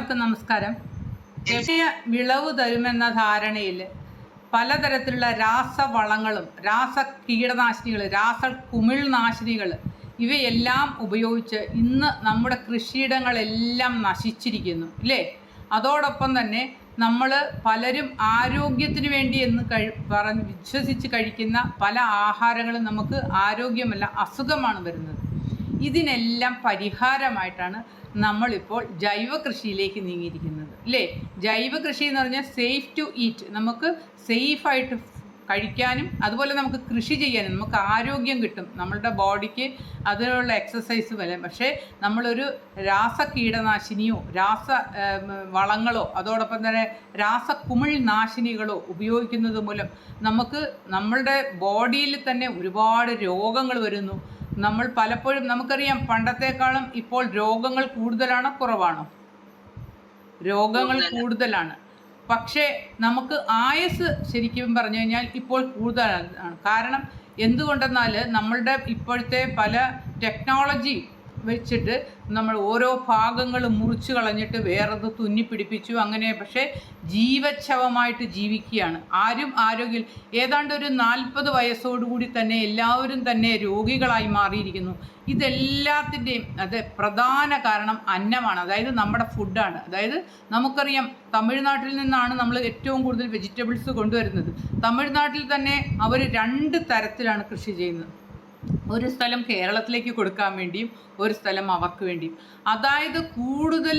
എല്ലാവർക്കും നമസ്കാരം. ദേശീയ വിളവ് തരുമെന്ന ധാരണയിൽ പലതരത്തിലുള്ള രാസവളങ്ങളും രാസ കീടനാശിനികൾ, രാസ കുമിൾനാശിനികൾ ഇവയെല്ലാം ഉപയോഗിച്ച് ഇന്ന് നമ്മുടെ കൃഷിയിടങ്ങളെല്ലാം നശിച്ചിരിക്കുന്നു ഇല്ലേ? അതോടൊപ്പം തന്നെ നമ്മൾ പലരും ആരോഗ്യത്തിന് വേണ്ടി എന്ന് പറഞ്ഞ് വിശ്വസിച്ച് കഴിക്കുന്ന പല ആഹാരങ്ങളും നമുക്ക് ആരോഗ്യമല്ല, അസുഖമാണ് വരുന്നത്. ഇതിനെല്ലാം പരിഹാരമായിട്ടാണ് നമ്മളിപ്പോൾ ജൈവ കൃഷിയിലേക്ക് നീങ്ങിയിരിക്കുന്നത് അല്ലേ? ജൈവ കൃഷി എന്ന് പറഞ്ഞാൽ സേഫ് ടു ഈറ്റ്, നമുക്ക് സേഫായിട്ട് കഴിക്കാനും അതുപോലെ നമുക്ക് കൃഷി ചെയ്യാനും നമുക്ക് ആരോഗ്യം കിട്ടും, നമ്മളുടെ ബോഡിക്ക് അതിനുള്ള എക്സസൈസ് വരും. പക്ഷേ നമ്മളൊരു രാസ കീടനാശിനിയോ രാസ വളങ്ങളോ അതോടൊപ്പം തന്നെ രാസ കുമിൾനാശിനികളോ ഉപയോഗിക്കുന്നത് മൂലം നമുക്ക് നമ്മളുടെ ബോഡിയിൽ തന്നെ ഒരുപാട് രോഗങ്ങൾ വരുന്നു. നമ്മൾ പലപ്പോഴും നമുക്കറിയാം, പണ്ടത്തെക്കാളും ഇപ്പോൾ രോഗങ്ങൾ കൂടുതലാണോ കുറവാണോ? രോഗങ്ങൾ കൂടുതലാണ്. പക്ഷേ നമുക്ക് ആയുസ് ശരിക്കും പറഞ്ഞു കഴിഞ്ഞാൽ ഇപ്പോൾ കൂടുതലാണ്. കാരണം എന്തുകൊണ്ടെന്നാൽ നമ്മളുടെ ഇപ്പോഴത്തെ പല ടെക്നോളജി വെച്ചിട്ട് നമ്മൾ ഓരോ ഭാഗങ്ങൾ മുറിച്ച് കളഞ്ഞിട്ട് വേറത് തുന്നിപ്പിടിപ്പിച്ചു അങ്ങനെ. പക്ഷേ ജീവച്ഛവമായിട്ട് ജീവിക്കുകയാണ്. ആരും ആരോഗ്യം ഏതാണ്ട് ഒരു 40 വയസ്സോടുകൂടി തന്നെ എല്ലാവരും തന്നെ രോഗികളായി മാറിയിരിക്കുന്നു. ഇതെല്ലാത്തിൻ്റെയും പ്രധാന കാരണം അന്നമാണ്, അതായത് നമ്മുടെ ഫുഡാണ്. അതായത് നമുക്കറിയാം, തമിഴ്നാട്ടിൽ നിന്നാണ് നമ്മൾ ഏറ്റവും കൂടുതൽ വെജിറ്റബിൾസ് കൊണ്ടുവരുന്നത്. തമിഴ്നാട്ടിൽ തന്നെ അവർ 2 തരത്തിലാണ് കൃഷി ചെയ്യുന്നത്. ഒരു സ്ഥലം കേരളത്തിലേക്ക് കൊടുക്കാൻ വേണ്ടിയും ഒരു സ്ഥലം അവർക്ക് വേണ്ടിയും. അതായത് കൂടുതൽ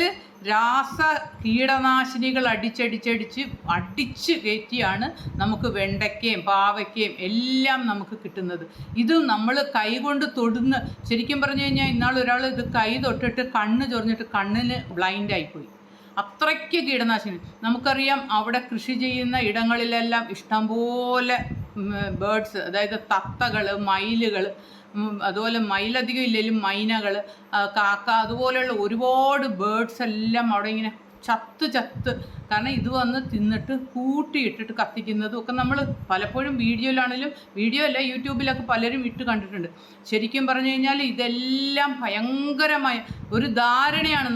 രാസ കീടനാശിനികൾ അടിച്ച് കയറ്റിയാണ് നമുക്ക് വെണ്ടയ്ക്കയും പാവയ്ക്കയും എല്ലാം നമുക്ക് കിട്ടുന്നത്. ഇത് നമ്മൾ കൈകൊണ്ട് തൊടുന്ന് ശരിക്കും പറഞ്ഞു കഴിഞ്ഞാൽ ഇന്നാളൊരാൾ ഇത് കൈ തൊട്ടിട്ട് കണ്ണ് ചൊറിഞ്ഞിട്ട് കണ്ണിന് ബ്ലൈൻഡായിപ്പോയി. അത്രയ്ക്ക് കീടനാശിനി. നമുക്കറിയാം, അവിടെ കൃഷി ചെയ്യുന്ന ഇടങ്ങളിലെല്ലാം ഇഷ്ടംപോലെ ബേഡ്സ്, അതായത് തത്തകൾ, മയിലുകൾ, അതുപോലെ മയിലധികം ഇല്ലെങ്കിലും മൈനകൾ, കാക്ക, അതുപോലെയുള്ള ഒരുപാട് ബേഡ്സ് എല്ലാം അവിടെ ഇങ്ങനെ ചത്ത് കാരണം ഇത് വന്ന് തിന്നിട്ട് കൂട്ടിയിട്ടിട്ട് കത്തിക്കുന്നതും ഒക്കെ നമ്മൾ പലപ്പോഴും വീഡിയോ അല്ല യൂട്യൂബിലൊക്കെ പലരും ഇട്ട് കണ്ടിട്ടുണ്ട്. ശരിക്കും പറഞ്ഞു കഴിഞ്ഞാൽ ഇതെല്ലാം ഭയങ്കരമായ ഒരു ധാരണയാണ്.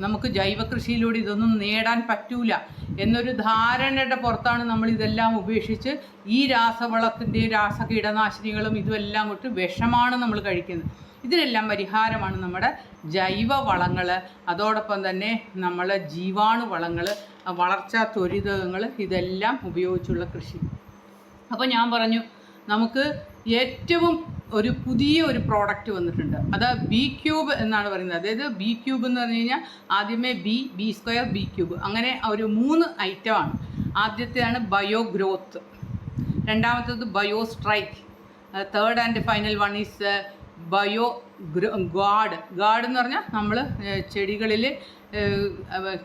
നമുക്ക് ജൈവ കൃഷിയിലൂടെ ഇതൊന്നും നേടാൻ പറ്റൂല എന്നൊരു ധാരണയുടെ പുറത്താണ് നമ്മൾ ഇതെല്ലാം ഉപേക്ഷിച്ച് ഈ രാസവളത്തിൻ്റെയും രാസ കീടനാശിനികളും ഇതുമെല്ലാം കൊണ്ട് വിഷമാണ് നമ്മൾ കഴിക്കുന്നത്. ഇതിനെല്ലാം പരിഹാരമാണ് നമ്മുടെ ജൈവ വളങ്ങൾ, അതോടൊപ്പം തന്നെ നമ്മളെ ജീവാണു വളങ്ങൾ, വളർച്ചാ ത്വരിതകങ്ങൾ, ഇതെല്ലാം ഉപയോഗിച്ചുള്ള കൃഷി. അപ്പോൾ ഞാൻ പറഞ്ഞു, നമുക്ക് ഏറ്റവും പുതിയ ഒരു പ്രോഡക്റ്റ് വന്നിട്ടുണ്ട്. അത് B³ എന്നാണ് പറയുന്നത്. അതായത് B³ എന്ന് പറഞ്ഞു കഴിഞ്ഞാൽ ആദ്യമേ B² B³ അങ്ങനെ ഒരു 3 ഐറ്റമാണ്. ആദ്യത്തെയാണ് ബയോ ഗ്രോത്ത്, രണ്ടാമത്തേത് bio strike, third and final one is bio guard എന്ന് പറഞ്ഞാൽ നമ്മൾ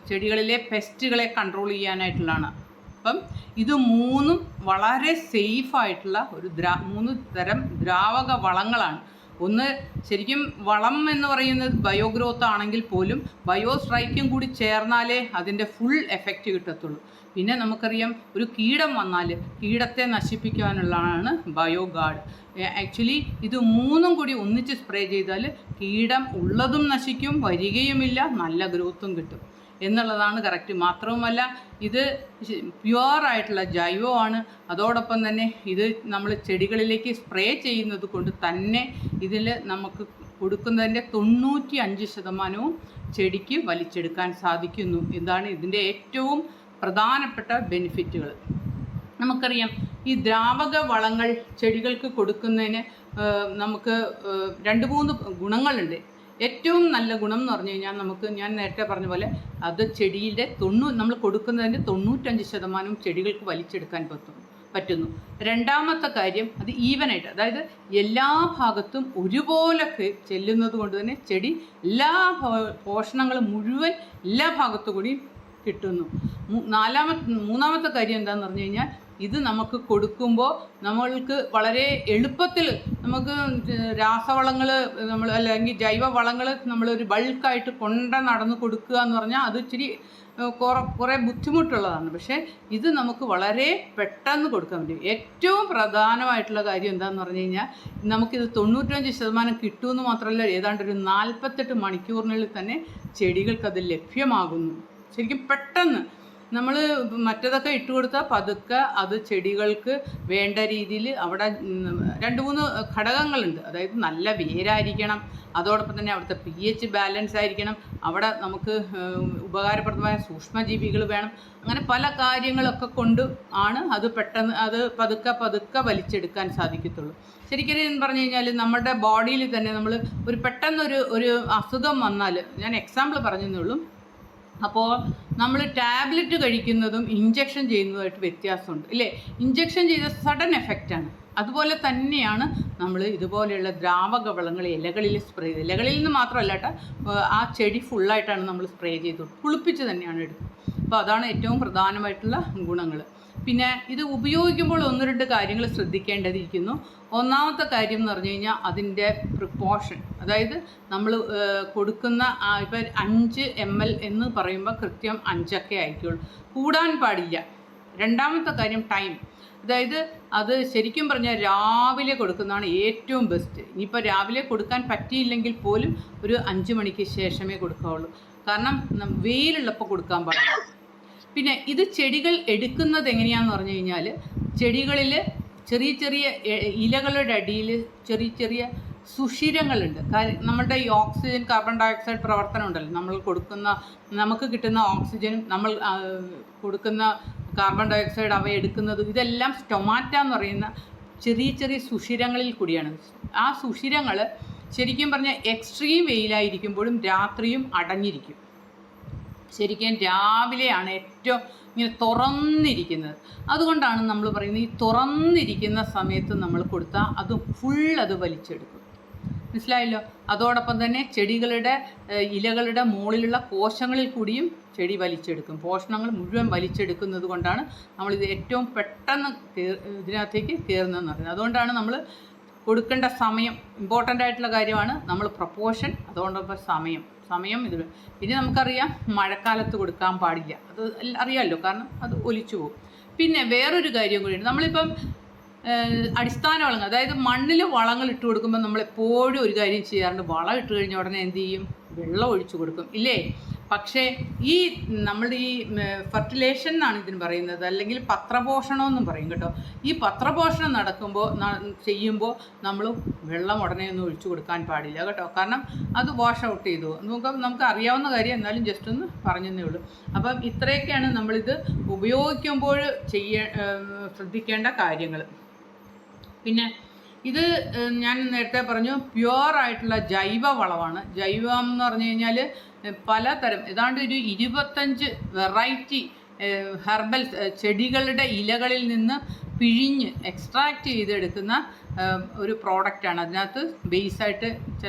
ചെടികളിലെ പെസ്റ്റുകളെ കൺട്രോൾ ചെയ്യാനായിട്ടുള്ളതാണ്. അപ്പം ഇത് 3ഉം വളരെ സേഫായിട്ടുള്ള 3 തരം ദ്രാവക വളങ്ങളാണ്. ഒന്ന് ശരിക്കും വളം എന്ന് പറയുന്നത് ബയോ ഗ്രോത്ത് ആണെങ്കിൽ പോലും ബയോ സ്ട്രൈക്കും കൂടി ചേർന്നാലേ അതിൻ്റെ ഫുൾ എഫക്റ്റ് കിട്ടത്തുള്ളൂ. പിന്നെ നമുക്കറിയാം, ഒരു കീടം വന്നാൽ കീടത്തെ നശിപ്പിക്കാനുള്ളതാണ് ബയോ ഗാർഡ്. ആക്ച്വലി ഇത് 3ഉം കൂടി ഒന്നിച്ച് സ്പ്രേ ചെയ്താൽ കീടം ഉള്ളതും നശിക്കും, വരികയുമില്ല, നല്ല ഗ്രോത്തും കിട്ടും എന്നുള്ളതാണ് കറക്റ്റ്. മാത്രവുമല്ല, ഇത് പ്യുവറായിട്ടുള്ള ജൈവമാണ്. അതോടൊപ്പം തന്നെ ഇത് നമ്മൾ ചെടികളിലേക്ക് സ്പ്രേ ചെയ്യുന്നത് കൊണ്ട് തന്നെ ഇതിൽ നമുക്ക് കൊടുക്കുന്നതിൻ്റെ 95% ചെടിക്ക് വലിച്ചെടുക്കാൻ സാധിക്കുന്നു. ഇതാണ് ഇതിൻ്റെ ഏറ്റവും പ്രധാനപ്പെട്ട ബെനിഫിറ്റുകൾ. നമുക്കറിയാം, ഈ ദ്രാവക വളങ്ങൾ ചെടികൾക്ക് കൊടുക്കുന്നതിന് നമുക്ക് 2-3 ഗുണങ്ങളുണ്ട്. ഏറ്റവും നല്ല ഗുണം എന്ന് പറഞ്ഞു കഴിഞ്ഞാൽ ഞാൻ നേരത്തെ പറഞ്ഞ പോലെ അത് ചെടിയുടെ നമ്മൾ കൊടുക്കുന്നതിൻ്റെ 95% ചെടികൾക്ക് വലിച്ചെടുക്കാൻ പറ്റുന്നു. രണ്ടാമത്തെ കാര്യം, അത് ഈവനായിട്ട്, അതായത് എല്ലാ ഭാഗത്തും ഒരുപോലെ ചെല്ലുന്നത് കൊണ്ട് തന്നെ ചെടി എല്ലാ പോഷണങ്ങളും മുഴുവൻ എല്ലാ ഭാഗത്തു കൂടിയും കിട്ടുന്നു. മൂന്നാമത്തെ കാര്യം എന്താണെന്ന് പറഞ്ഞു കഴിഞ്ഞാൽ, ഇത് നമുക്ക് കൊടുക്കുമ്പോൾ നമ്മൾക്ക് വളരെ എളുപ്പത്തിൽ നമുക്ക് രാസവളങ്ങൾ അല്ലെങ്കിൽ ജൈവ വളങ്ങൾ നമ്മളൊരു ബൾക്കായിട്ട് നടന്ന് കൊടുക്കുക എന്ന് പറഞ്ഞാൽ അത് ഇച്ചിരി കുറേ ബുദ്ധിമുട്ടുള്ളതാണ്. പക്ഷേ ഇത് നമുക്ക് വളരെ പെട്ടെന്ന് കൊടുക്കാൻ പറ്റും. ഏറ്റവും പ്രധാനമായിട്ടുള്ള കാര്യം എന്താണെന്ന് പറഞ്ഞു കഴിഞ്ഞാൽ, നമുക്കിത് 95% കിട്ടുമെന്ന് മാത്രമല്ല, ഏതാണ്ട് ഒരു 48 മണിക്കൂറിനുള്ളിൽ തന്നെ ചെടികൾക്കത് ലഭ്യമാകുന്നു. ശരിക്കും പെട്ടെന്ന് നമ്മൾ മറ്റതൊക്കെ ഇട്ട് കൊടുത്താൽ പതുക്കെ അത് ചെടികൾക്ക് വേണ്ട രീതിയിൽ അവിടെ 2-3 ഘടകങ്ങളുണ്ട്. അതായത് നല്ല വേരായിരിക്കണം, അതോടൊപ്പം തന്നെ അവിടുത്തെ pH ബാലൻസ് ആയിരിക്കണം, അവിടെ നമുക്ക് ഉപകാരപ്രദമായ സൂക്ഷ്മജീവികൾ വേണം. അങ്ങനെ പല കാര്യങ്ങളൊക്കെ കൊണ്ട് ആണ് അത് പെട്ടെന്ന് അത് പതുക്കെ വലിച്ചെടുക്കാൻ സാധിക്കത്തുള്ളൂ. ശരിക്കും പറഞ്ഞു കഴിഞ്ഞാൽ നമ്മുടെ ബോഡിയിൽ തന്നെ നമ്മൾ പെട്ടെന്നൊരു അസുഖം വന്നാൽ, ഞാൻ എക്സാമ്പിൾ പറഞ്ഞതേ ഉള്ളൂ. അപ്പോൾ നമ്മൾ ടാബ്ലറ്റ് കഴിക്കുന്നതും ഇഞ്ചക്ഷൻ ചെയ്യുന്നതുമായിട്ട് വ്യത്യാസമുണ്ട് ഇല്ലേ? ഇഞ്ചക്ഷൻ ചെയ്ത സഡൻ എഫക്റ്റാണ്. അതുപോലെ തന്നെയാണ് നമ്മൾ ഇതുപോലെയുള്ള ദ്രാവക വളങ്ങൾ ഇലകളിൽ സ്പ്രേ ചെയ്ത്, ഇലകളിൽ നിന്ന് മാത്രമല്ല കേട്ടോ, ആ ചെടി ഫുള്ളായിട്ടാണ് നമ്മൾ സ്പ്രേ ചെയ്ത് കുളിപ്പിച്ച് തന്നെയാണ് എടുക്കുന്നത്. അപ്പോൾ അതാണ് ഏറ്റവും പ്രധാനമായിട്ടുള്ള ഗുണങ്ങൾ. പിന്നെ ഇത് ഉപയോഗിക്കുമ്പോൾ 1-2 കാര്യങ്ങൾ ശ്രദ്ധിക്കേണ്ടതിരിക്കുന്നു. ഒന്നാമത്തെ കാര്യം എന്ന് പറഞ്ഞു കഴിഞ്ഞാൽ അതിൻ്റെ പ്രിപ്പോഷൻ, അതായത് നമ്മൾ കൊടുക്കുന്ന ഇപ്പം 5 ml എന്ന് പറയുമ്പോൾ കൃത്യം 5 ആയിരിക്കുള്ളൂ, കൂടാൻ പാടില്ല. രണ്ടാമത്തെ കാര്യം ടൈം, അതായത് അത് ശരിക്കും പറഞ്ഞാൽ രാവിലെ കൊടുക്കുന്നതാണ് ഏറ്റവും ബെസ്റ്റ്. ഇനിയിപ്പോൾ രാവിലെ കൊടുക്കാൻ പറ്റിയില്ലെങ്കിൽ പോലും ഒരു 5 മണിക്ക് ശേഷമേ കൊടുക്കാവുള്ളൂ. കാരണം വെയിലുള്ളപ്പോൾ കൊടുക്കാൻ പാടില്ല. പിന്നെ ഇത് ചെടികൾ എടുക്കുന്നത് എങ്ങനെയാണെന്ന് പറഞ്ഞു കഴിഞ്ഞാൽ, ചെടികളിൽ ചെറിയ ഇലകളുടെ അടിയിൽ ചെറിയ സുഷിരങ്ങളുണ്ട്. നമ്മുടെ ഈ ഓക്സിജൻ കാർബൺ ഡയോക്സൈഡ് പ്രവർത്തനം ഉണ്ടല്ലോ, നമുക്ക് കിട്ടുന്ന ഓക്സിജനും നമ്മൾ കൊടുക്കുന്ന കാർബൺ ഡയോക്സൈഡ് അവ എടുക്കുന്നത്, ഇതെല്ലാം സ്റ്റൊമാറ്റ എന്ന് പറയുന്ന ചെറിയ സുഷിരങ്ങളിൽ കൂടിയാണ്. ആ സുഷിരങ്ങൾ ശരിക്കും പറഞ്ഞാൽ എക്സ്ട്രീം വെയിലായിരിക്കുമ്പോഴും രാത്രിയും അടഞ്ഞിരിക്കും. ശരിക്കും രാവിലെയാണ് ഏറ്റവും ഇങ്ങനെ തുറന്നിരിക്കുന്നത്. അതുകൊണ്ടാണ് നമ്മൾ പറയുന്നത് ഈ തുറന്നിരിക്കുന്ന സമയത്ത് നമ്മൾ കൊടുത്താൽ അത് അത് വലിച്ചെടുക്കും. മനസ്സിലായല്ലോ? അതോടൊപ്പം തന്നെ ചെടികളുടെ ഇലകളുടെ മുകളിലുള്ള കോശങ്ങളിൽ കൂടിയും ചെടി വലിച്ചെടുക്കും. പോഷണങ്ങൾ മുഴുവൻ വലിച്ചെടുക്കുന്നത് കൊണ്ടാണ് നമ്മളിത് ഏറ്റവും പെട്ടെന്ന് ഇതിനകത്തേക്ക് കയറുന്നതെന്ന് പറയുന്നത്. അതുകൊണ്ടാണ് നമ്മൾ കൊടുക്കേണ്ട സമയം ഇമ്പോർട്ടൻ്റ് ആയിട്ടുള്ള കാര്യമാണ്. നമ്മൾ പ്രൊപ്പോർഷൻ, അതോടൊപ്പം സമയം ഇത്. പിന്നെ നമുക്കറിയാം മഴക്കാലത്ത് കൊടുക്കാൻ പാടില്ല, അത് അറിയാമല്ലോ, കാരണം അത് ഒലിച്ചു പോകും. പിന്നെ വേറൊരു കാര്യം കൂടിയുണ്ട്. നമ്മളിപ്പം അടിസ്ഥാന വളങ്ങൾ, അതായത് മണ്ണിൽ വളങ്ങൾ ഇട്ട് കൊടുക്കുമ്പോൾ നമ്മളെപ്പോഴും ഒരു കാര്യം ചെയ്യാറുണ്ട്, വളം ഇട്ട് കഴിഞ്ഞ ഉടനെ എന്ത് ചെയ്യും? വെള്ളം ഒഴിച്ചു കൊടുക്കും ഇല്ലേ? പക്ഷേ ഈ നമ്മുടെ ഈ ഫെർട്ടിലേഷൻ എന്നാണ് ഇതിന് പറയുന്നത്, അല്ലെങ്കിൽ പത്രപോഷണമെന്നും പറയും കേട്ടോ. ഈ പത്രപോഷണം ചെയ്യുമ്പോൾ നമ്മൾ വെള്ളം ഉടനെ ഒന്നും ഒഴിച്ചു കൊടുക്കാൻ പാടില്ല കേട്ടോ. കാരണം അത് വാഷ് ഔട്ട് ചെയ്തു. നമുക്ക് അറിയാവുന്ന കാര്യം, എന്നാലും ജസ്റ്റ് ഒന്ന് പറഞ്ഞതേ ഉള്ളൂ. അപ്പം ഇത്രയൊക്കെയാണ് നമ്മളിത് ഉപയോഗിക്കുമ്പോൾ ശ്രദ്ധിക്കേണ്ട കാര്യങ്ങൾ. പിന്നെ ഇത് ഞാൻ നേരത്തെ പറഞ്ഞു, പ്യുവറായിട്ടുള്ള ജൈവ വളമാണ്. ജൈവം എന്ന് പറഞ്ഞു കഴിഞ്ഞാൽ പലതരം, ഏതാണ്ട് ഒരു 25 വെറൈറ്റി ഹെർബൽ ചെടികളുടെ ഇലകളിൽ നിന്ന് പിഴിഞ്ഞ് എക്സ്ട്രാക്റ്റ് ചെയ്തെടുക്കുന്ന ഒരു പ്രോഡക്റ്റാണ്. അതിനകത്ത് ബേസായിട്ട്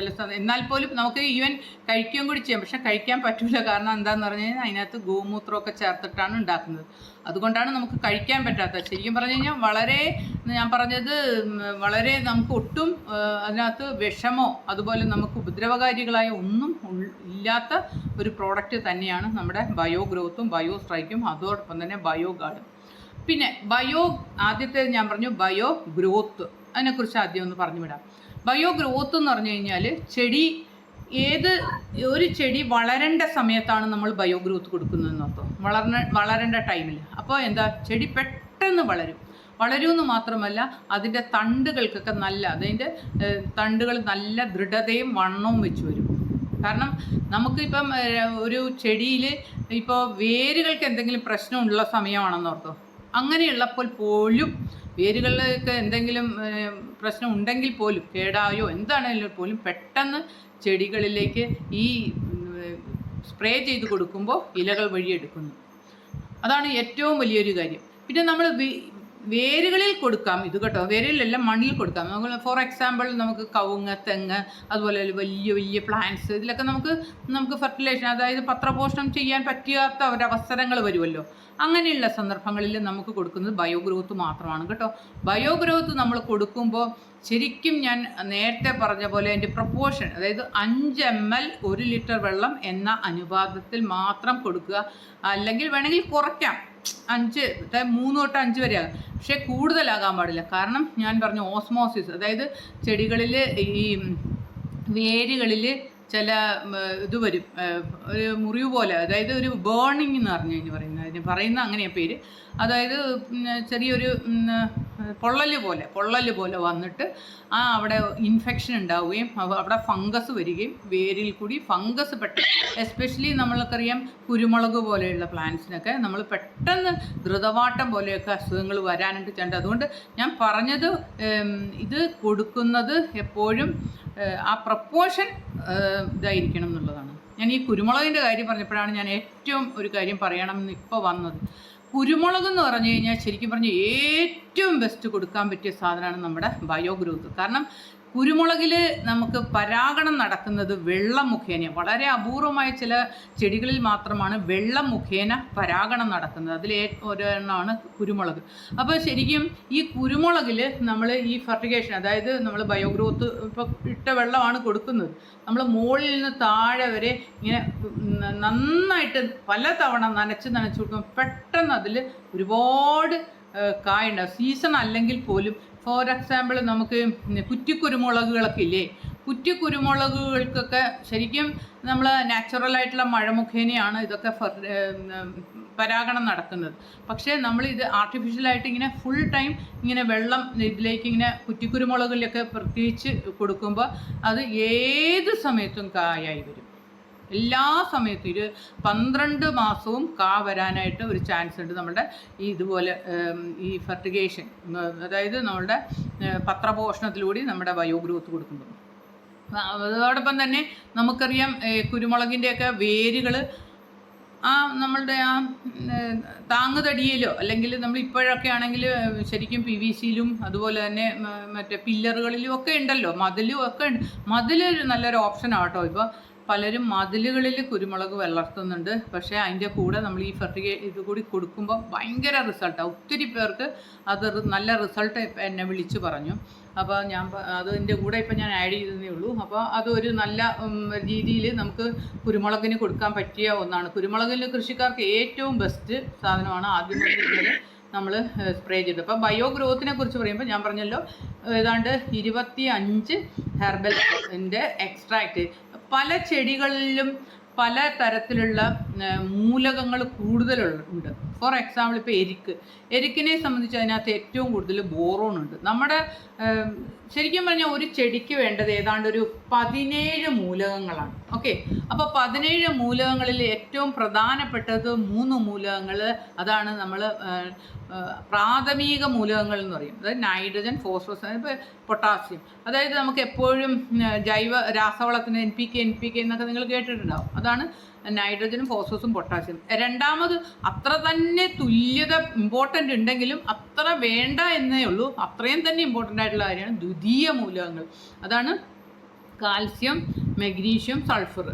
എന്നാൽ പോലും നമുക്ക് ഈവൻ കഴിക്കുകയും കൂടി ചെയ്യാം. പക്ഷെ കഴിക്കാൻ പറ്റില്ല, കാരണം എന്താണെന്ന് പറഞ്ഞു കഴിഞ്ഞാൽ അതിനകത്ത് ഗോമൂത്രമൊക്കെ ചേർത്തിട്ടാണ് ഉണ്ടാക്കുന്നത്. അതുകൊണ്ടാണ് നമുക്ക് കഴിക്കാൻ പറ്റാത്തത്. ശരിക്കും പറഞ്ഞു കഴിഞ്ഞാൽ ഞാൻ പറഞ്ഞത് വളരെ നമുക്ക് ഒട്ടും അതിനകത്ത് വിഷമോ അതുപോലെ നമുക്ക് ഉപദ്രവകാരികളായ ഒന്നും ഇല്ലാത്ത ഒരു പ്രോഡക്റ്റ് തന്നെയാണ് നമ്മുടെ ബയോ ഗ്രോത്തും ബയോ സ്ട്രൈക്കും, അതോടൊപ്പം തന്നെ ബയോ ഗാർഡും. പിന്നെ ആദ്യത്തെ ഞാൻ പറഞ്ഞു ബയോ ഗ്രോത്ത്, അതിനെക്കുറിച്ച് ആദ്യം ഒന്ന് പറഞ്ഞു വിടാം. ബയോ ഗ്രോത്ത് എന്ന് പറഞ്ഞു കഴിഞ്ഞാൽ ഒരു ചെടി വളരേണ്ട സമയത്താണ് നമ്മൾ ബയോ ഗ്രോത്ത് കൊടുക്കുന്നതെന്ന് അർത്ഥം. വളരേണ്ട ടൈമിൽ. അപ്പോൾ ചെടി പെട്ടെന്ന് വളരുമെന്ന് മാത്രമല്ല അതിൻ്റെ തണ്ടുകൾക്കൊക്കെ അതിൻ്റെ തണ്ടുകൾ നല്ല ദൃഢതയും വണ്ണവും വെച്ച് വരും. കാരണം നമുക്കിപ്പം ഒരു ചെടിയിൽ ഇപ്പോൾ വേരുകൾക്ക് എന്തെങ്കിലും പ്രശ്നമുള്ള സമയമാണെന്ന് ഓർത്തോ, അങ്ങനെയുള്ളപ്പോൾ പോലും വേരുകളിലേക്ക് എന്തെങ്കിലും പ്രശ്നം ഉണ്ടെങ്കിൽ പോലും, കേടായോ എന്താണെങ്കിലും പോലും പെട്ടെന്ന് ചെടികളിലേക്ക് ഈ സ്പ്രേ ചെയ്ത് കൊടുക്കുമ്പോൾ ഇലകൾ വഴി എടുക്കുന്നു. അതാണ് ഏറ്റവും വലിയൊരു കാര്യം. പിന്നെ നമ്മൾ വേരുകളിൽ കൊടുക്കാം ഇത് കേട്ടോ, വേരുകളിലെല്ലാം മണ്ണിൽ കൊടുക്കാം. നമുക്ക് ഫോർ എക്സാമ്പിൾ നമുക്ക് കവുങ്ങ്, തെങ്ങ്, അതുപോലെ വലിയ പ്ലാന്റ്സ്, ഇതിലൊക്കെ നമുക്ക് ഫെർട്ടിലൈസേഷൻ, അതായത് പത്രപോഷണം ചെയ്യാൻ പറ്റാത്ത ഒരവസരങ്ങൾ വരുമല്ലോ. അങ്ങനെയുള്ള സന്ദർഭങ്ങളിൽ നമുക്ക് കൊടുക്കുന്നത് ബയോ ഗ്രോത്ത് മാത്രമാണ് കേട്ടോ. ബയോ ഗ്രോത്ത് നമ്മൾ കൊടുക്കുമ്പോൾ ശരിക്കും ഞാൻ നേരത്തെ പറഞ്ഞ പോലെ അതിൻ്റെ പ്രൊപ്പോർഷൻ, അതായത് 5 ml 1 ലിറ്റർ വെള്ളം എന്ന അനുപാതത്തിൽ മാത്രം കൊടുക്കുക. അല്ലെങ്കിൽ വേണമെങ്കിൽ കുറയ്ക്കാം, 3 തൊട്ട് 5 വരെ ആകാം, പക്ഷേ കൂടുതലാകാൻ പാടില്ല. കാരണം ഞാൻ പറഞ്ഞു ഓസ്മോസിസ്, അതായത് ചെടികളിൽ ഈ വേരുകളിൽ ചില ഇത് വരും, ഒരു മുറിവ് പോലെ, അതായത് ഒരു ബേണിംഗ് എന്ന് പറഞ്ഞു കഴിഞ്ഞ് പറയുന്നത്, അതിന് പറയുന്ന അങ്ങനെയാണ് പേര്. അതായത് ചെറിയൊരു പൊള്ളൽ പോലെ വന്നിട്ട് അവിടെ ഇൻഫെക്ഷൻ ഉണ്ടാവുകയും അവിടെ ഫംഗസ് വരികയും വേരിൽ കൂടി ഫംഗസ് പെട്ടെന്ന്, എസ്പെഷ്യലി നമ്മൾക്കറിയാം കുരുമുളക് പോലെയുള്ള പ്ലാന്റ്സിനൊക്കെ നമ്മൾ പെട്ടെന്ന് ധൃതവാട്ടം പോലെയൊക്കെ അസുഖങ്ങൾ വരാനായിട്ട് ചേണ്ട. അതുകൊണ്ട് ഞാൻ പറഞ്ഞത് ഇത് കൊടുക്കുന്നത് എപ്പോഴും ആ പ്രപ്പോർഷൻ ഇതായിരിക്കണം എന്നുള്ളതാണ്. ഞാൻ ഈ കുരുമുളകിൻ്റെ കാര്യം പറഞ്ഞപ്പോഴാണ് ഞാൻ ഏറ്റവും ഒരു കാര്യം പറയണമെന്ന് ഇപ്പോൾ വന്നത്. കുരുമുളക് എന്ന് പറഞ്ഞു കഴിഞ്ഞാൽ ശരിക്കും പറഞ്ഞാൽ ഏറ്റവും ബെസ്റ്റ് കൊടുക്കാൻ പറ്റിയ സാധനമാണ് നമ്മുടെ ബയോഗ്രോത്ത്. കാരണം കുരുമുളകിൽ നമുക്ക് പരാഗണം നടക്കുന്നത് വെള്ളം മുഖേന, വളരെ അപൂർവമായ ചില ചെടികളിൽ മാത്രമാണ് വെള്ളം മുഖേന പരാഗണം നടക്കുന്നത്. അതിൽ ഒരെണ്ണമാണ് കുരുമുളക്. അപ്പോൾ ശരിക്കും ഈ കുരുമുളകിൽ നമ്മൾ ഈ ഫെർട്ടിഗേഷൻ, അതായത് നമ്മൾ ബയോഗ്രോത്ത് ഇപ്പോൾ ഇട്ട വെള്ളമാണ് കൊടുക്കുന്നത്, നമ്മൾ മുകളിൽ നിന്ന് താഴെ വരെ ഇങ്ങനെ നന്നായിട്ട് പല തവണ നനച്ച് കൊടുക്കുമ്പോൾ പെട്ടെന്ന് അതിൽ ഒരുപാട് കായുണ്ടാവും. സീസൺ അല്ലെങ്കിൽ പോലും, ഫോർ എക്സാമ്പിൾ നമുക്ക് കുറ്റിക്കുരുമുളകുകളൊക്കെ ഇല്ലേ, കുറ്റിക്കുരുമുളകുകൾക്കൊക്കെ ശരിക്കും നമ്മൾ നാച്ചുറലായിട്ടുള്ള മഴ മുഖേനയാണ് ഇതൊക്കെ പരാഗണം നടക്കുന്നത്. പക്ഷേ നമ്മളിത് ആർട്ടിഫിഷ്യലായിട്ട് ഇങ്ങനെ ഫുൾ ടൈം ഇങ്ങനെ വെള്ളം ഇതിലേക്ക് ഇങ്ങനെ കുറ്റിക്കുരുമുളകിലൊക്കെ പ്രത്യേകിച്ച് കൊടുക്കുമ്പോൾ അത് ഏത് സമയത്തും കായായി വരും. എല്ലാ സമയത്തും 12 മാസവും കാ വരാനായിട്ട് ഒരു ചാൻസ് ഉണ്ട് നമ്മളുടെ ഈ ഇതുപോലെ ഈ ഫെർട്ടിഗേഷൻ, അതായത് നമ്മളുടെ പത്രപോഷണത്തിലൂടെ നമ്മുടെ ബയോഗ്രോത്ത് കൊടുക്കുമ്പോൾ. അതോടൊപ്പം തന്നെ നമുക്കറിയാം കുരുമുളകിൻ്റെയൊക്കെ വേരുകൾ നമ്മളുടെ താങ്ങുതടിയിലോ അല്ലെങ്കിൽ നമ്മൾ ഇപ്പോഴൊക്കെ ആണെങ്കിൽ ശരിക്കും PVC-യിലും അതുപോലെ തന്നെ മറ്റേ പില്ലറുകളിലും ഒക്കെ ഉണ്ടല്ലോ, മതിലും ഒക്കെ ഉണ്ട്. മതിൽ നല്ലൊരു ഓപ്ഷനാണ് കേട്ടോ. ഇപ്പോൾ പലരും മതിലുകളിൽ കുരുമുളക് വളർത്തുന്നുണ്ട്. പക്ഷേ അതിൻ്റെ കൂടെ നമ്മൾ ഈ ഇത് കൂടി കൊടുക്കുമ്പോൾ ഭയങ്കര റിസൾട്ടാണ്. ഒത്തിരി പേർക്ക് അത് നല്ല റിസൾട്ട് എന്നെ വിളിച്ച് പറഞ്ഞു. അപ്പോൾ ഞാൻ അതിൻ്റെ കൂടെ ഇപ്പം ഞാൻ ആഡ് ചെയ്തതേ ഉള്ളൂ. അപ്പോൾ അതൊരു നല്ല രീതിയിൽ നമുക്ക് കുരുമുളകിന് കൊടുക്കാൻ പറ്റിയ ഒന്നാണ്. കുരുമുളകിന് കൃഷിക്കാർക്ക് ഏറ്റവും ബെസ്റ്റ് സാധനമാണ്. ആദ്യം മുതൽ നമ്മൾ സ്പ്രേ ചെയ്തത്. അപ്പോൾ ബയോഗ്രോത്തിനെ കുറിച്ച് പറയുമ്പോൾ ഞാൻ പറഞ്ഞല്ലോ, ഏതാണ്ട് 25 ഹെർബൽസിൻ്റെ എക്സ്ട്രാക്റ്റ്. പല ചെടികളിലും പല തരത്തിലുള്ള മൂലകങ്ങൾ കൂടുതലുണ്ട്. ഫോർ എക്സാമ്പിൾ ഇപ്പോൾ എരിക്കിനെ സംബന്ധിച്ച് അതിനകത്ത് ഏറ്റവും കൂടുതൽ ബോറോൺ ഉണ്ട്. നമ്മുടെ ശരിക്കും പറഞ്ഞാൽ ഒരു ചെടിക്ക് വേണ്ടത് ഏതാണ്ട് ഒരു 17 മൂലകങ്ങളാണ്. ഓക്കെ, അപ്പോൾ 17 മൂലകങ്ങളിൽ ഏറ്റവും പ്രധാനപ്പെട്ടത് 3 മൂലകങ്ങൾ. അതാണ് നമ്മൾ പ്രാഥമിക മൂലകങ്ങൾ എന്ന് പറയും. അതായത് നൈട്രജൻ, ഫോസ്ഫറസ്, പൊട്ടാസ്യം. അതായത് നമുക്ക് എപ്പോഴും ജൈവ രാസവളത്തിന് NPK എന്നൊക്കെ നിങ്ങൾ കേട്ടിട്ടുണ്ടാവും. അതാണ് നൈട്രജനും ഫോസ്ഫറസും പൊട്ടാസ്യം. രണ്ടാമത് അത്ര തന്നെ തുല്യത ഇമ്പോർട്ടൻ്റ് ഉണ്ടെങ്കിലും അത്ര വേണ്ട എന്നേ ഉള്ളൂ, അത്രയും തന്നെ ഇമ്പോർട്ടൻ്റ് ആയിട്ടുള്ള കാര്യമാണ് ദ്വിതീയ മൂലകങ്ങൾ. അതാണ് കാൽസ്യം, മഗ്നീഷ്യം, സൾഫർ.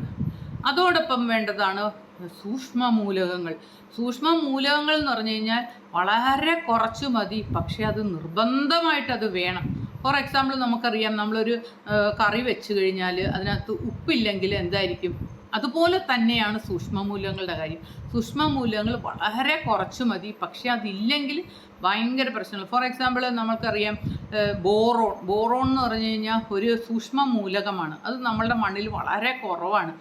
അതോടൊപ്പം വേണ്ടതാണ് സൂക്ഷ്മ മൂലകങ്ങൾ. സൂക്ഷ്മ മൂലകങ്ങൾ എന്ന് പറഞ്ഞു കഴിഞ്ഞാൽ വളരെ കുറച്ച് മതി, പക്ഷേ അത് നിർബന്ധമായിട്ട് അത് വേണം. ഫോർ എക്സാമ്പിൾ നമുക്കറിയാം, നമ്മളൊരു കറി വെച്ച് കഴിഞ്ഞാൽ അതിനകത്ത് ഉപ്പില്ലെങ്കിൽ എന്തായിരിക്കും, അതുപോലെ തന്നെയാണ് സൂക്ഷ്മമൂലകങ്ങളുടെ കാര്യം. സൂക്ഷ്മമൂലകങ്ങൾ വളരെ കുറച്ച് മതി, പക്ഷേ അതില്ലെങ്കിൽ ഭയങ്കര പ്രശ്നങ്ങൾ. ഫോർ എക്സാമ്പിൾ നമുക്കറിയാം ബോറോൺ എന്ന് പറഞ്ഞു കഴിഞ്ഞാൽ ഒരു സൂക്ഷ്മ മൂലകമാണ്. അത് നമ്മളുടെ മണ്ണിൽ വളരെ കുറവാണ്.